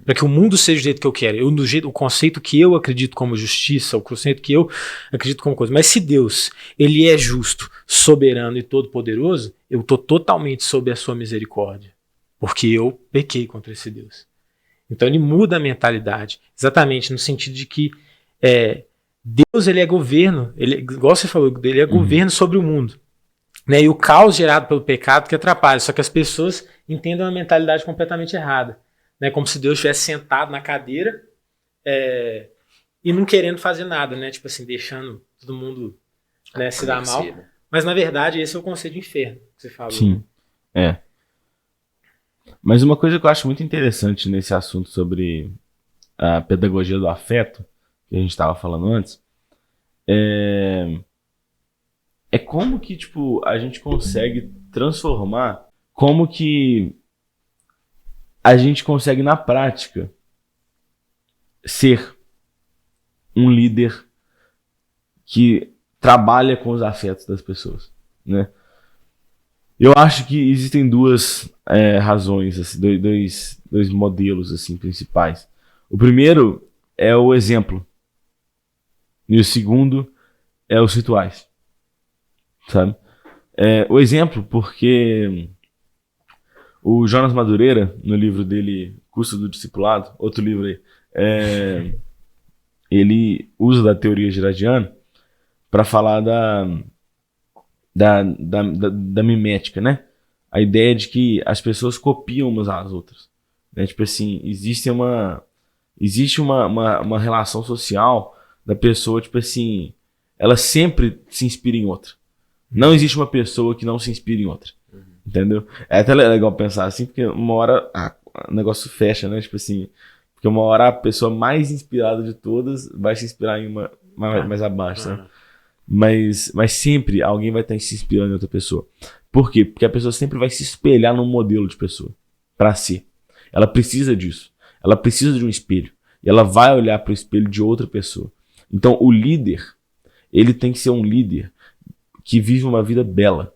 Para que o mundo seja do jeito que eu quero. O conceito que eu acredito como justiça, o conceito que eu acredito como coisa. Mas se Deus, ele é justo, soberano e todo poderoso, eu estou totalmente sob a sua misericórdia. Porque eu pequei contra esse Deus. Então ele muda a mentalidade. Exatamente no sentido de que Deus ele é governo, igual você falou, ele é governo sobre o mundo. né? E o caos gerado pelo pecado que atrapalha. Só que as pessoas entendem uma mentalidade completamente errada, né? Como se Deus estivesse sentado na cadeira e não querendo fazer nada, né? Tipo assim, deixando todo mundo, né, se dar mal. Mas, na verdade, esse é o conceito de inferno que você falou. Sim, Mas uma coisa que eu acho muito interessante nesse assunto sobre a pedagogia do afeto, que a gente estava falando antes, é como que, tipo, a gente consegue transformar, como que a gente consegue, na prática, ser um líder que trabalha com os afetos das pessoas, né? Eu acho que existem duas razões, assim, dois modelos assim, principais. O primeiro é o exemplo. E o segundo é os rituais. Sabe? O exemplo, porque o Jonas Madureira, no livro dele, Custo do Discipulado, outro livro aí, ele usa da teoria girardiana para falar da mimética, né? A ideia de que as pessoas copiam umas às outras, né? Tipo assim, existe uma relação social da pessoa, tipo assim, ela sempre se inspira em outra. Não existe uma pessoa que não se inspire em outra. Entendeu? É até legal pensar assim, porque uma hora o negócio fecha, né? Tipo assim, porque uma hora a pessoa mais inspirada de todas vai se inspirar em uma mais abaixo, né? Mas sempre alguém vai estar se inspirando em outra pessoa. Por quê? Porque a pessoa sempre vai se espelhar num modelo de pessoa para si. Ela precisa disso. Ela precisa de um espelho. E ela vai olhar para o espelho de outra pessoa. Então, o líder, ele tem que ser um líder que vive uma vida bela.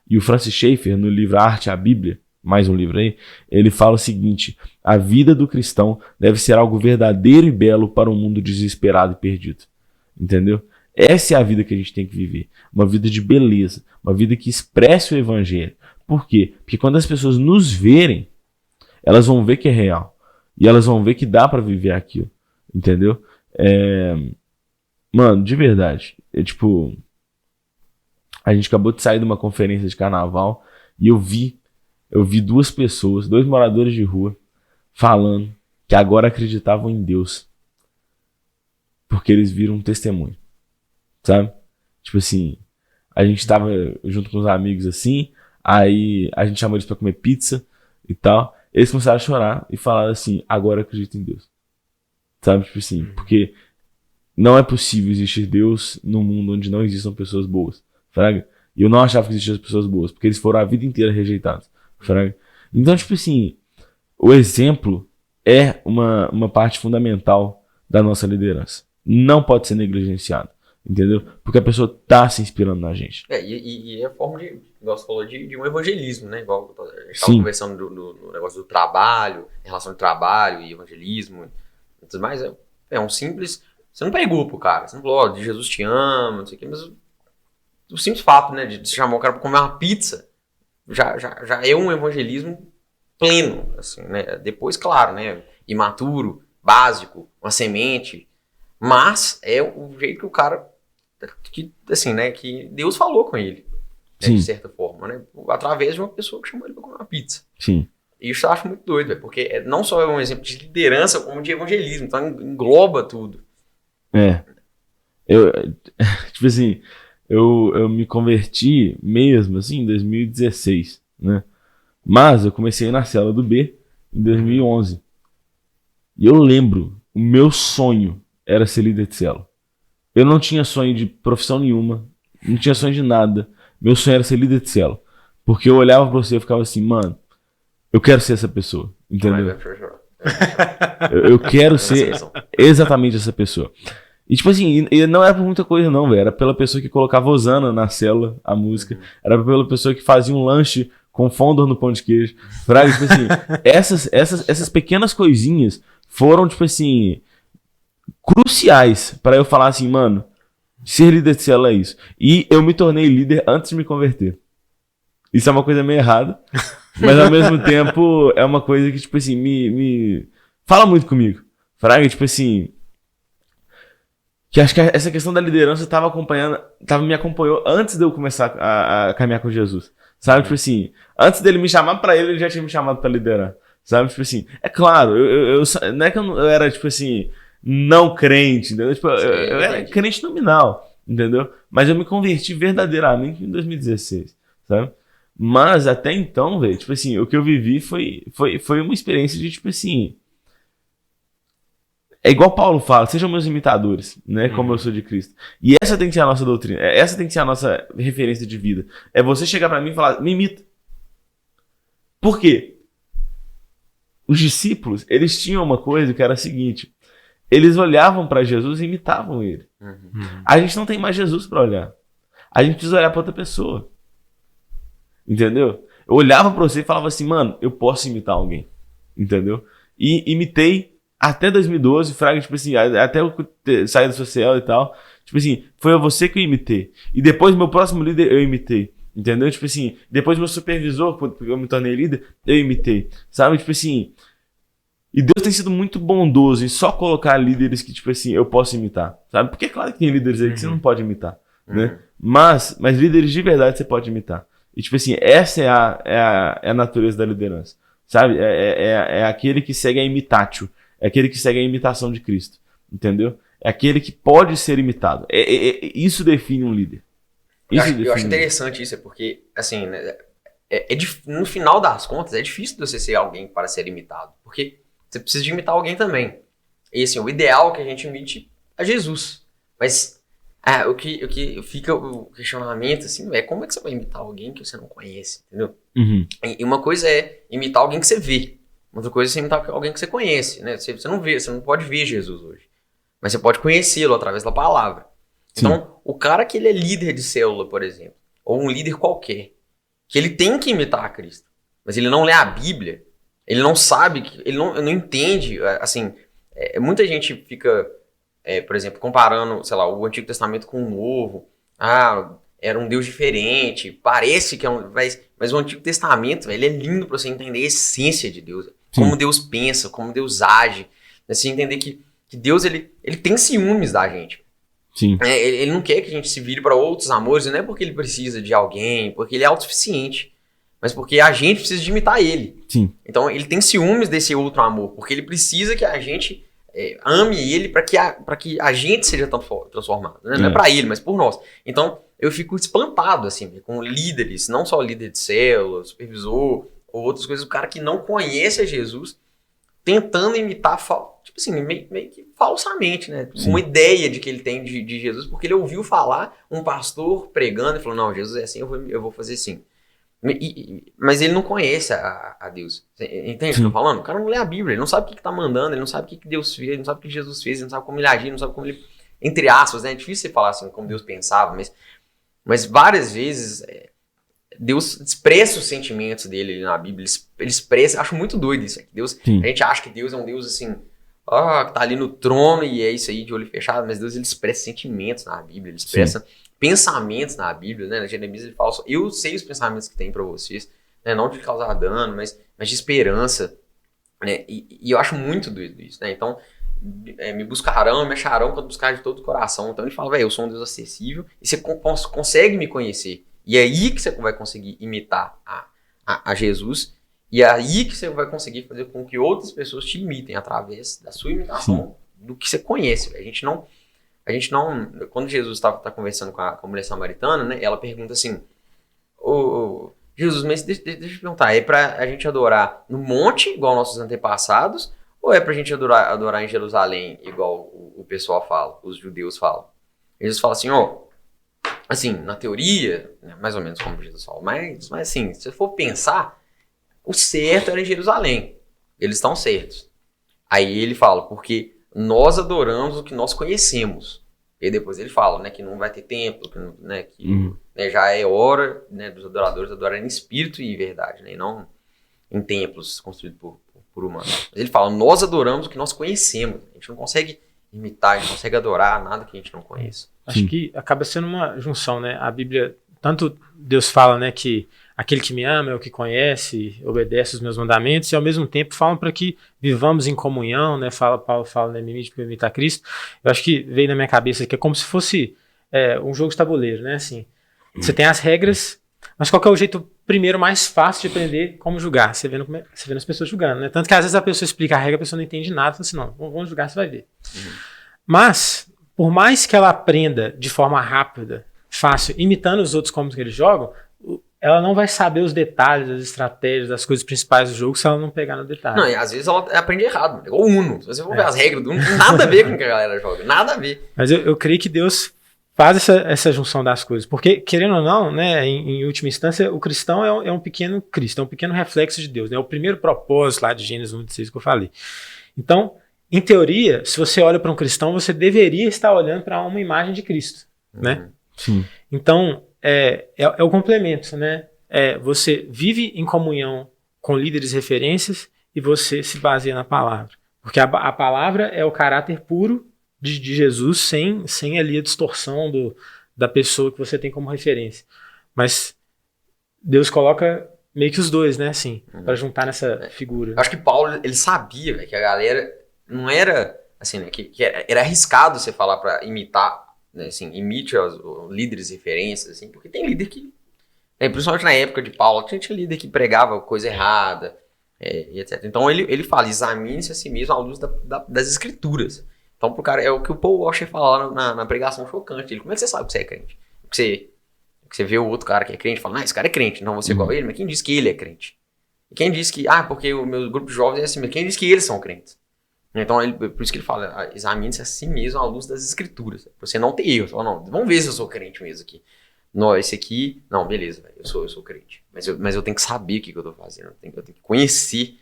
E o Francis Schaeffer, no livro A Arte e a Bíblia, mais um livro aí, ele fala o seguinte: a vida do cristão deve ser algo verdadeiro e belo para um mundo desesperado e perdido. Entendeu? Essa é a vida que a gente tem que viver. Uma vida de beleza. Uma vida que expresse o evangelho. Por quê? Porque quando as pessoas nos verem, elas vão ver que é real. E elas vão ver que dá pra viver aquilo. Entendeu? Mano, de verdade. Tipo, a gente acabou de sair de uma conferência de carnaval e eu vi duas pessoas, dois moradores de rua, falando que agora acreditavam em Deus. Porque eles viram um testemunho. Sabe? Tipo assim, a gente tava junto com os amigos assim, aí a gente chamou eles pra comer pizza e tal. Eles começaram a chorar e falaram assim: agora eu acredito em Deus. Sabe? Tipo assim, porque não é possível existir Deus num mundo onde não existam pessoas boas. Fraga? E eu não achava que existiam pessoas boas, porque eles foram a vida inteira rejeitados. Fraga? Então, tipo assim, o exemplo é uma parte fundamental da nossa liderança. Não pode ser negligenciado. Entendeu? Porque a pessoa tá se inspirando na gente. E é a forma de, igual você falou, de um evangelismo, né? Igual a gente estava conversando do negócio do trabalho, em relação ao trabalho e evangelismo e tudo mais. É um simples. Você não pregou pro cara, você não falou, de Jesus te ama, não sei o quê, mas o simples fato, né, de chamar o cara pra comer uma pizza já é um evangelismo pleno, assim, né? Depois, claro, né? Imaturo, básico, uma semente, mas é o jeito que o cara. Que, assim, né, que Deus falou com ele, né, de certa forma, né, através de uma pessoa que chamou ele para comer uma pizza. Sim. E isso eu acho muito doido, véio, porque não só é um exemplo de liderança, como de evangelismo, então engloba tudo. Tipo assim, eu me converti mesmo, assim, em 2016, né, mas eu comecei na célula do B em 2011. E eu lembro, o meu sonho era ser líder de célula. Eu não tinha sonho de profissão nenhuma, não tinha sonho de nada. Meu sonho era ser líder de célula. Porque eu olhava pra você e ficava assim, mano, eu quero ser essa pessoa, entendeu? Eu quero ser exatamente essa pessoa. E tipo assim, e não era por muita coisa não, velho. Era pela pessoa que colocava Osana na célula, a música. Era pela pessoa que fazia um lanche com fondor no pão de queijo. Fraga, tipo assim, essas pequenas coisinhas foram, tipo assim, cruciais pra eu falar assim, mano, ser líder de célula é isso. E eu me tornei líder antes de me converter. Isso é uma coisa meio errada, mas ao mesmo tempo é uma coisa que, tipo assim, me fala muito comigo. Fraga, tipo assim, que acho que essa questão da liderança me acompanhou antes de eu começar a caminhar com Jesus. Sabe, tipo assim, antes dele me chamar pra ele já tinha me chamado pra liderar. Sabe, tipo assim, é claro, não é que eu era, tipo assim, não crente, entendeu? Tipo, eu era crente nominal, entendeu? Mas eu me converti verdadeiramente em 2016, sabe? Mas até então, velho, tipo assim, o que eu vivi foi uma experiência de, tipo assim, é igual Paulo fala, sejam meus imitadores, né? Como eu sou de Cristo. E essa tem que ser a nossa doutrina. Essa tem que ser a nossa referência de vida. É você chegar pra mim e falar, me imita. Por quê? Os discípulos, eles tinham uma coisa que era a seguinte. Eles olhavam pra Jesus e imitavam ele. A gente não tem mais Jesus pra olhar. A gente precisa olhar pra outra pessoa. Entendeu? Eu olhava pra você e falava assim, mano, eu posso imitar alguém. Entendeu? E imitei até 2012, Fraga, tipo assim, até eu sair do social e tal, tipo assim, foi a você que eu imitei. E depois, meu próximo líder, eu imitei. Entendeu? Tipo assim, depois meu supervisor, quando eu me tornei líder, eu imitei. Sabe? Tipo assim, e Deus tem sido muito bondoso em só colocar líderes que, tipo assim, eu posso imitar. Sabe? Porque é claro que tem líderes aí que você não pode imitar, né? Mas líderes de verdade você pode imitar. E, tipo assim, essa é a natureza da liderança. Sabe? É aquele que segue a imitatio. É aquele que segue a imitação de Cristo, entendeu? É aquele que pode ser imitado. Isso define um líder. Eu acho interessante isso, porque, assim, né, no final das contas, é difícil de você ser alguém para ser imitado, porque você precisa de imitar alguém também. E, assim, o ideal é que a gente imite a Jesus. Mas o que fica o questionamento, assim, é como é que você vai imitar alguém que você não conhece, entendeu? E uma coisa é imitar alguém que você vê. Outra coisa é você imitar alguém que você conhece, né? Você não vê, você não pode ver Jesus hoje. Mas você pode conhecê-lo através da palavra. Sim. Então, o cara que ele é líder de célula, por exemplo, ou um líder qualquer, que ele tem que imitar a Cristo, mas ele não lê a Bíblia, ele não sabe, ele não entende, assim, muita gente fica, por exemplo, comparando, sei lá, o Antigo Testamento com o Novo, era um Deus diferente, parece que é um... Mas o Antigo Testamento, ele é lindo para você entender a essência de Deus, como Deus pensa, como Deus age, você entender que Deus, ele tem ciúmes da gente. Sim. Ele não quer que a gente se vire para outros amores, não é porque ele precisa de alguém, porque ele é autossuficiente, mas porque a gente precisa de imitar ele. Sim. Então ele tem ciúmes desse outro amor, porque ele precisa que a gente ame ele para que a gente seja transformado. Né? Não é para ele, mas por nós. Então eu fico espantado assim, com líderes, não só líder de célula, supervisor, ou outras coisas, o cara que não conhece a Jesus, tentando imitar, tipo assim, meio que falsamente, né? Sim. Uma ideia de que ele tem de Jesus, porque ele ouviu falar um pastor pregando e falou, não, Jesus é assim, eu vou fazer assim. Mas ele não conhece a Deus. Entende o que eu tô falando? O cara não lê a Bíblia, ele não sabe o que tá mandando, ele não sabe o que Deus fez, ele não sabe o que Jesus fez, ele não sabe como ele agiu, ele não sabe como ele... Entre aspas, né? É difícil você falar assim, como Deus pensava, mas várias vezes... Deus expressa os sentimentos dele na Bíblia, ele expressa, acho muito doido isso aqui. Deus, a gente acha que Deus é um Deus assim, que tá ali no trono e é isso aí de olho fechado, mas Deus ele expressa sentimentos na Bíblia, ele expressa pensamentos na Bíblia, né? Na Jeremias ele fala, eu sei os pensamentos que tem para vocês, né? Não de causar dano, mas de esperança, né? E eu acho muito doido isso, né? Então, me buscarão, me acharão quando buscar de todo o coração. Então ele fala, velho, eu sou um Deus acessível e você consegue me conhecer. E é aí que você vai conseguir imitar a Jesus. E é aí que você vai conseguir fazer com que outras pessoas te imitem através da sua imitação do que você conhece. A gente não quando Jesus está conversando com a mulher samaritana, né, ela pergunta assim, Jesus, mas deixa eu te perguntar, é pra a gente adorar no monte, igual nossos antepassados, ou é pra gente adorar em Jerusalém, igual o pessoal fala, os judeus falam? Jesus fala assim, assim, na teoria, né, mais ou menos como Jesus fala, mas assim, se você for pensar, o certo era em Jerusalém. Eles estão certos. Aí ele fala, porque nós adoramos o que nós conhecemos. E depois ele fala, né, que não vai ter templo, né, já é hora, né, dos adoradores adorarem em espírito e verdade, né, e não em templos construídos por humanos. Mas ele fala, nós adoramos o que nós conhecemos. A gente não consegue imitar, a gente não consegue adorar nada que a gente não conheça. Acho que acaba sendo uma junção, né? A Bíblia, tanto Deus fala, né, que aquele que me ama é o que conhece, obedece os meus mandamentos, e ao mesmo tempo falam para que vivamos em comunhão, né? Paulo fala, né, me imite para imitar Cristo. Eu acho que veio na minha cabeça que é como se fosse um jogo de tabuleiro, né? Assim, você tem as regras, mas qual que é o jeito primeiro mais fácil de aprender como julgar? Você vendo as pessoas julgando, né? Tanto que às vezes a pessoa explica a regra, a pessoa não entende nada, fala assim, não, vamos julgar, você vai ver. Mas, por mais que ela aprenda de forma rápida, fácil, imitando os outros como que eles jogam, ela não vai saber os detalhes, as estratégias, as coisas principais do jogo se ela não pegar no detalhe. Não, e às vezes ela aprende errado, mano. Igual o Uno. Se você for ver as regras do Uno, não tem nada a ver com o que a galera joga. Nada a ver. Mas eu creio que Deus faz essa junção das coisas. Porque, querendo ou não, né, em última instância, o cristão é um pequeno Cristo, é um pequeno reflexo de Deus. É o primeiro propósito lá de Gênesis 1:6 que eu falei. Então, em teoria, se você olha para um cristão, você deveria estar olhando para uma imagem de Cristo, né? Sim. Então, é o complemento, né? Você vive em comunhão com líderes e referências e você se baseia na palavra. Porque a palavra é o caráter puro de Jesus, sem ali a distorção da pessoa que você tem como referência. Mas Deus coloca meio que os dois, né? Assim, para juntar nessa figura. Eu acho que Paulo, ele sabia, véio, que a galera não era, assim, né? Que era arriscado você falar para imitar, né, assim, imite os líderes e referências, assim, porque tem líder que, principalmente na época de Paulo, tinha líder que pregava coisa errada, e etc. Então ele fala, examine-se a si mesmo à luz das escrituras. Então pro cara, é o que o Paul Washer fala lá na pregação chocante. Ele, como é que você sabe que você é crente? Porque você vê o outro cara que é crente e fala, esse cara é crente, não você igual a ele, mas quem disse que ele é crente? E quem disse que, porque o meu grupo de jovens é assim, mas quem disse que eles são crentes? Então, por isso que ele fala, examine-se a si mesmo à luz das escrituras. Pra você não ter erro. Fala, não, vamos ver se eu sou crente mesmo aqui. Não, esse aqui, não, beleza, véio, eu sou crente. Mas eu tenho que saber o que eu tô fazendo. Eu tenho que conhecer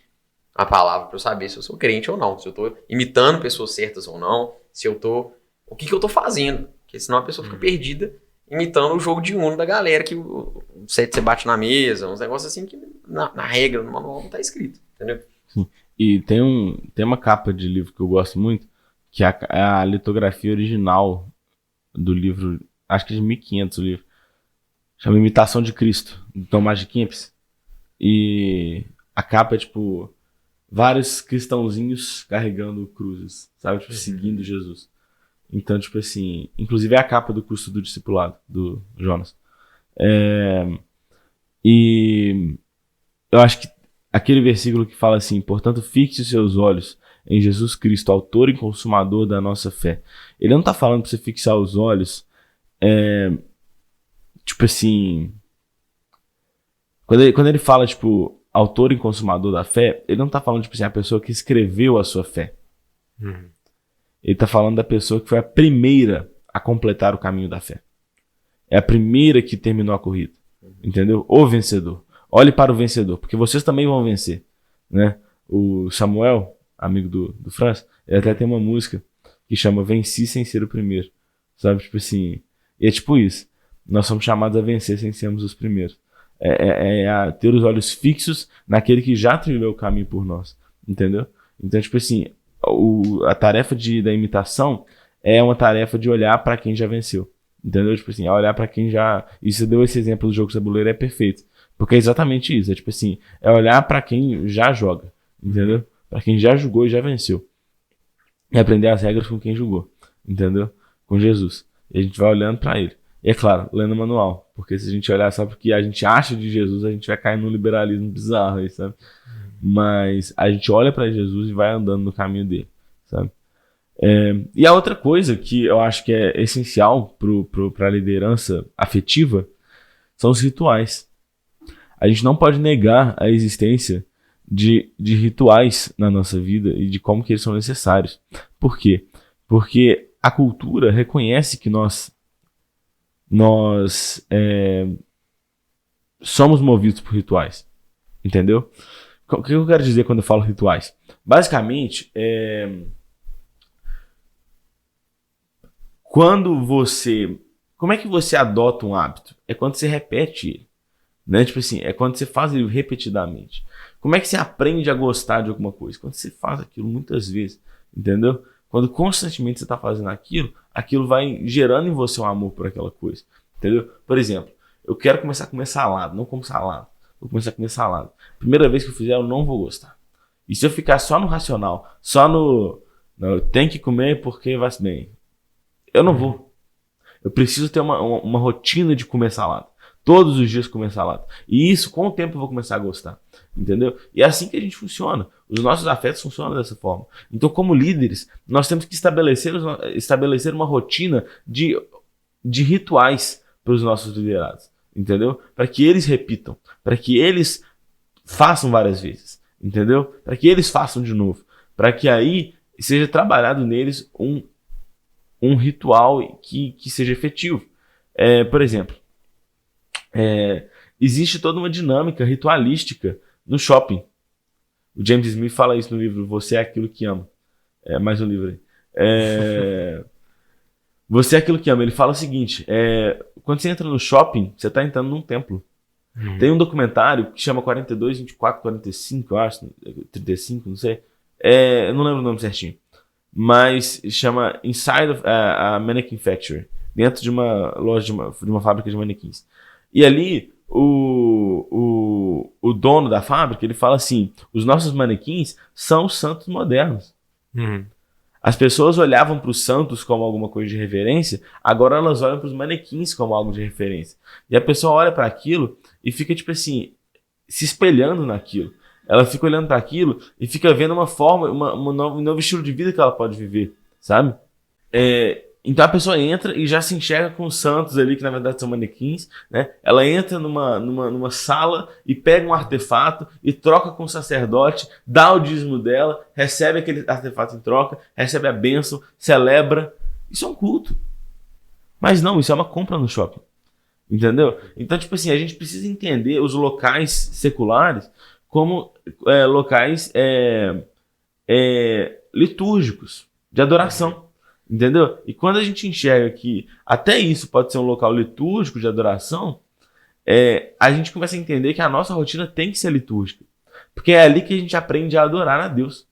a palavra pra eu saber se eu sou crente ou não. Se eu tô imitando pessoas certas ou não. Se eu tô... O que eu tô fazendo. Porque senão a pessoa fica perdida imitando o jogo de Uno da galera que você bate na mesa, uns negócios assim que na regra, no manual não tá escrito. Entendeu? Sim. E tem uma capa de livro que eu gosto muito, que é a litografia original do livro, acho que é de 1500 o livro. Chama Imitação de Cristo, do Tomás de Kempis. E a capa é tipo vários cristãozinhos carregando cruzes, sabe? Tipo, seguindo Jesus. Então, tipo assim, inclusive é a capa do curso do discipulado, do Jonas. E eu acho que aquele versículo que fala assim, portanto, fixe os seus olhos em Jesus Cristo, autor e consumador da nossa fé. Ele não tá falando pra você fixar os olhos, tipo assim, quando ele fala, tipo, autor e consumador da fé, ele não tá falando, tipo assim, a pessoa que escreveu a sua fé. Ele tá falando da pessoa que foi a primeira a completar o caminho da fé. É a primeira que terminou a corrida. Entendeu? O vencedor. Olhe para o vencedor, porque vocês também vão vencer, né? O Samuel, amigo do Franz, ele até tem uma música que chama Venci sem ser o primeiro, sabe? Tipo assim, e é tipo isso. Nós somos chamados a vencer sem sermos os primeiros. A ter os olhos fixos naquele que já trilhou o caminho por nós, entendeu? Então, tipo assim, a tarefa da imitação é uma tarefa de olhar para quem já venceu, entendeu? Tipo assim, olhar para quem já... E você deu esse exemplo do jogo de tabuleiro, é perfeito. Porque é exatamente isso, é tipo assim, é olhar pra quem já joga, entendeu? Pra quem já jogou e já venceu. E aprender as regras com quem jogou, entendeu? Com Jesus. E a gente vai olhando pra ele. E é claro, lendo o manual, porque se a gente olhar só porque a gente acha de Jesus, a gente vai cair num liberalismo bizarro aí, sabe? Mas a gente olha pra Jesus e vai andando no caminho dele, sabe? E a outra coisa que eu acho que é essencial pra liderança afetiva são os rituais. A gente não pode negar a existência de rituais na nossa vida e de como que eles são necessários. Por quê? Porque a cultura reconhece que nós somos movidos por rituais. Entendeu? O que eu quero dizer quando eu falo rituais? Basicamente, como é que você adota um hábito? É quando você repete ele. Né? Tipo assim, é quando você faz ele repetidamente. Como é que você aprende a gostar de alguma coisa? Quando você faz aquilo muitas vezes, entendeu? Quando constantemente você está fazendo aquilo vai gerando em você um amor por aquela coisa, entendeu? Por exemplo, eu quero começar a comer salada, não como salada. Vou começar a comer salada. Primeira vez que eu fizer, eu não vou gostar. E se eu ficar só no racional, só no... Não, eu tenho que comer porque vai bem. Eu não vou. Eu preciso ter uma rotina de comer salada. Todos os dias comer salada. E isso, com o tempo, eu vou começar a gostar. Entendeu? E é assim que a gente funciona. Os nossos afetos funcionam dessa forma. Então, como líderes, nós temos que estabelecer uma rotina de rituais para os nossos liderados. Entendeu? Para que eles repitam. Para que eles façam várias vezes. Entendeu? Para que eles façam de novo. Para que aí seja trabalhado neles um ritual que seja efetivo. Por exemplo, existe toda uma dinâmica ritualística no shopping. O James Smith fala isso no livro Você é Aquilo que Ama. Mais um livro aí. Você é Aquilo que Ama. Ele fala o seguinte, quando você entra no shopping, você está entrando num templo. Tem um documentário que chama 42, 24, 45, eu acho, 35, não sei. Eu não lembro o nome certinho. Mas chama Inside of a Mannequin Factory. Dentro de uma loja, de uma fábrica de manequins. E ali, o dono da fábrica, ele fala assim, os nossos manequins são os santos modernos. As pessoas olhavam para os santos como alguma coisa de reverência, agora elas olham para os manequins como algo de referência. E a pessoa olha para aquilo e fica, tipo assim, se espelhando naquilo. Ela fica olhando para aquilo e fica vendo uma forma, um novo estilo de vida que ela pode viver, sabe? Então a pessoa entra e já se enxerga com os santos ali, que na verdade são manequins, né? Ela entra numa sala e pega um artefato e troca com o sacerdote, dá o dízimo dela, recebe aquele artefato em troca, recebe a bênção, celebra. Isso é um culto. Mas não, isso é uma compra no shopping. Entendeu? Então, tipo assim, a gente precisa entender os locais seculares como locais litúrgicos, de adoração. Entendeu? E quando a gente enxerga que até isso pode ser um local litúrgico de adoração, a gente começa a entender que a nossa rotina tem que ser litúrgica. Porque é ali que a gente aprende a adorar a Deus.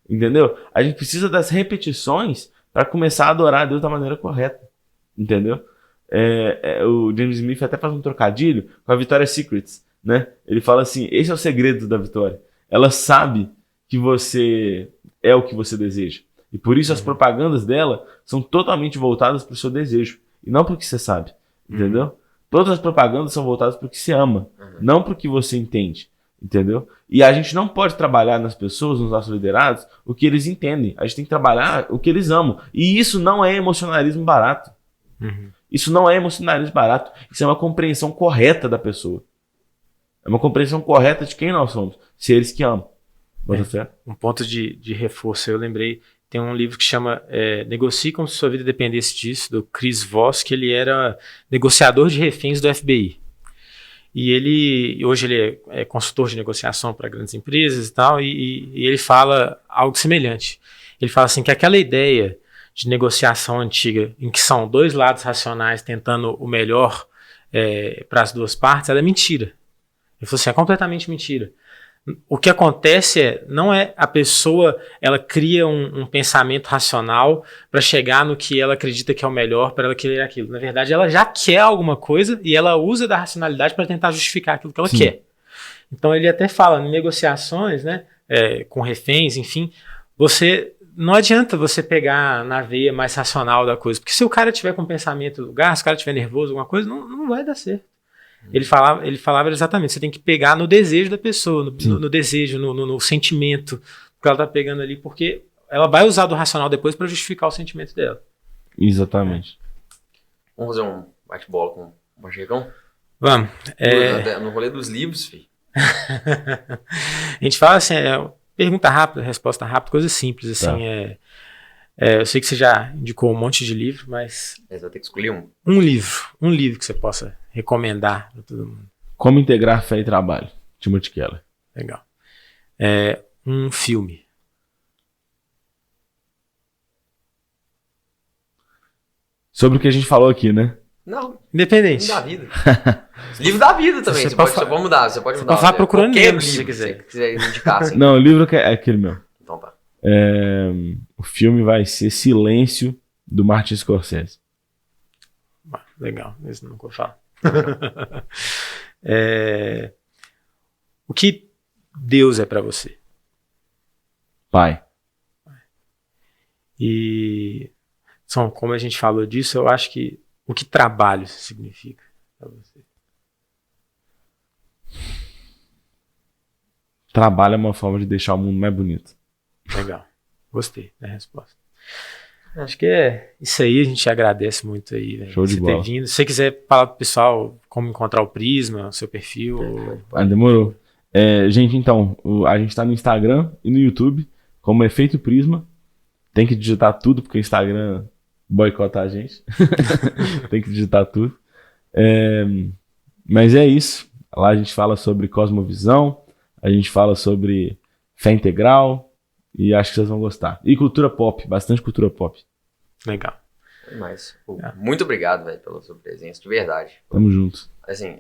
Entendeu? A gente precisa das repetições para começar a adorar a Deus da maneira correta. Entendeu? O James Smith até faz um trocadilho com a Victoria's Secrets, né? Ele fala assim, esse é o segredo da vitória. Ela sabe que você é o que você deseja. E por isso as propagandas dela são totalmente voltadas para o seu desejo. E não para o que você sabe. Entendeu? Todas as propagandas são voltadas para o que você ama. Não para o que você entende. Entendeu? E a gente não pode trabalhar nas pessoas, nos nossos liderados, o que eles entendem. A gente tem que trabalhar o que eles amam. E isso não é emocionalismo barato. Isso não é emocionalismo barato. Isso é uma compreensão correta da pessoa. É uma compreensão correta de quem nós somos. Seres que amam. Bota fé? Um ponto de reforço. Eu lembrei, tem um livro que chama Negocie como se sua vida dependesse disso, do Chris Voss, que ele era negociador de reféns do FBI. E hoje ele é consultor de negociação para grandes empresas e tal, e ele fala algo semelhante. Ele fala assim que aquela ideia de negociação antiga, em que são dois lados racionais tentando o melhor para as duas partes, ela é mentira. Ele falou assim, é completamente mentira. O que acontece não é a pessoa, ela cria um pensamento racional para chegar no que ela acredita que é o melhor para ela querer aquilo. Na verdade, ela já quer alguma coisa e ela usa da racionalidade para tentar justificar aquilo que ela quer. Então ele até fala, em negociações, né, com reféns, enfim, não adianta você pegar na veia mais racional da coisa, porque se o cara tiver com pensamento no lugar, se o cara tiver nervoso, alguma coisa, não vai dar certo. Ele falava exatamente, você tem que pegar no desejo da pessoa, no desejo, no sentimento que ela tá pegando ali, porque ela vai usar do racional depois para justificar o sentimento dela. Exatamente. Vamos fazer um bate-bola com o Pachecão? Vamos. No rolê dos livros, filho. A gente fala assim, pergunta rápida, resposta rápida, coisa simples, assim, eu sei que você já indicou um monte de livro, mas... Você vai ter que escolher um. Um livro que você possa recomendar para todo mundo. Como integrar fé e trabalho, Timothy Keller. Legal. Um filme. Sobre o que a gente falou aqui, né? Não. Independente. Livro da vida. Livro da vida também. Você pode mudar. Você pode mudar. Você pode procurando qualquer livro, livro se você que quiser. você quiser indicar. Assim. Não, o livro é aquele mesmo. Então tá. O filme vai ser Silêncio, do Martin Scorsese. Legal, esse não vou falar. O que Deus é pra você? Pai. E como a gente falou disso, eu acho que o que trabalho significa pra você? Trabalho é uma forma de deixar o mundo mais bonito. Legal. Gostei da resposta. Acho que é isso aí, a gente agradece muito aí, velho. Show de você bola. ter vindo. Se você quiser falar pro pessoal como encontrar o Prisma, o seu perfil. Demorou. Gente, então, a gente tá no Instagram e no YouTube como Efeito Prisma. Tem que digitar tudo, porque o Instagram boicota a gente. Tem que digitar tudo. Mas é isso. Lá a gente fala sobre cosmovisão, a gente fala sobre fé integral, e acho que vocês vão gostar. E cultura pop, bastante cultura pop. Legal. Demais. Muito obrigado, velho, pela sua presença, de verdade. Tamo junto. Assim,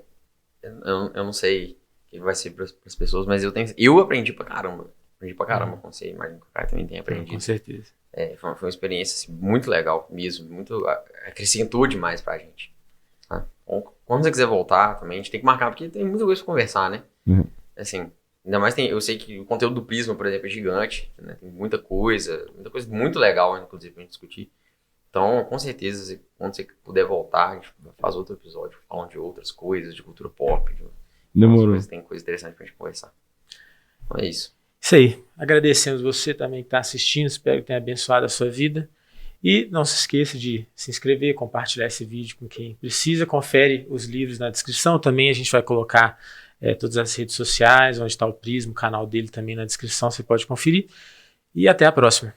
eu não sei o que vai ser para as pessoas, mas eu aprendi pra caramba. Aprendi pra caramba com você, imagino que o cara também tem aprendido. Com certeza. Foi uma experiência assim, muito legal mesmo, acrescentou demais pra gente. Tá? Quando você quiser voltar também, a gente tem que marcar, porque tem muita coisa pra conversar, né? Uhum. Assim, ainda mais eu sei que o conteúdo do Prisma, por exemplo, é gigante, né? Tem muita coisa muito legal, inclusive, pra gente discutir. Então, com certeza, quando você puder voltar, a gente faz outro episódio falando de outras coisas, de cultura pop, Demorou. tem coisa interessante pra gente conversar. Então é isso. Isso aí. Agradecemos você também que está assistindo. Espero que tenha abençoado a sua vida. E não se esqueça de se inscrever, compartilhar esse vídeo com quem precisa. Confere os livros na descrição. Também a gente vai colocar todas as redes sociais, onde está o Prisma, o canal dele também na descrição. Você pode conferir. E até a próxima.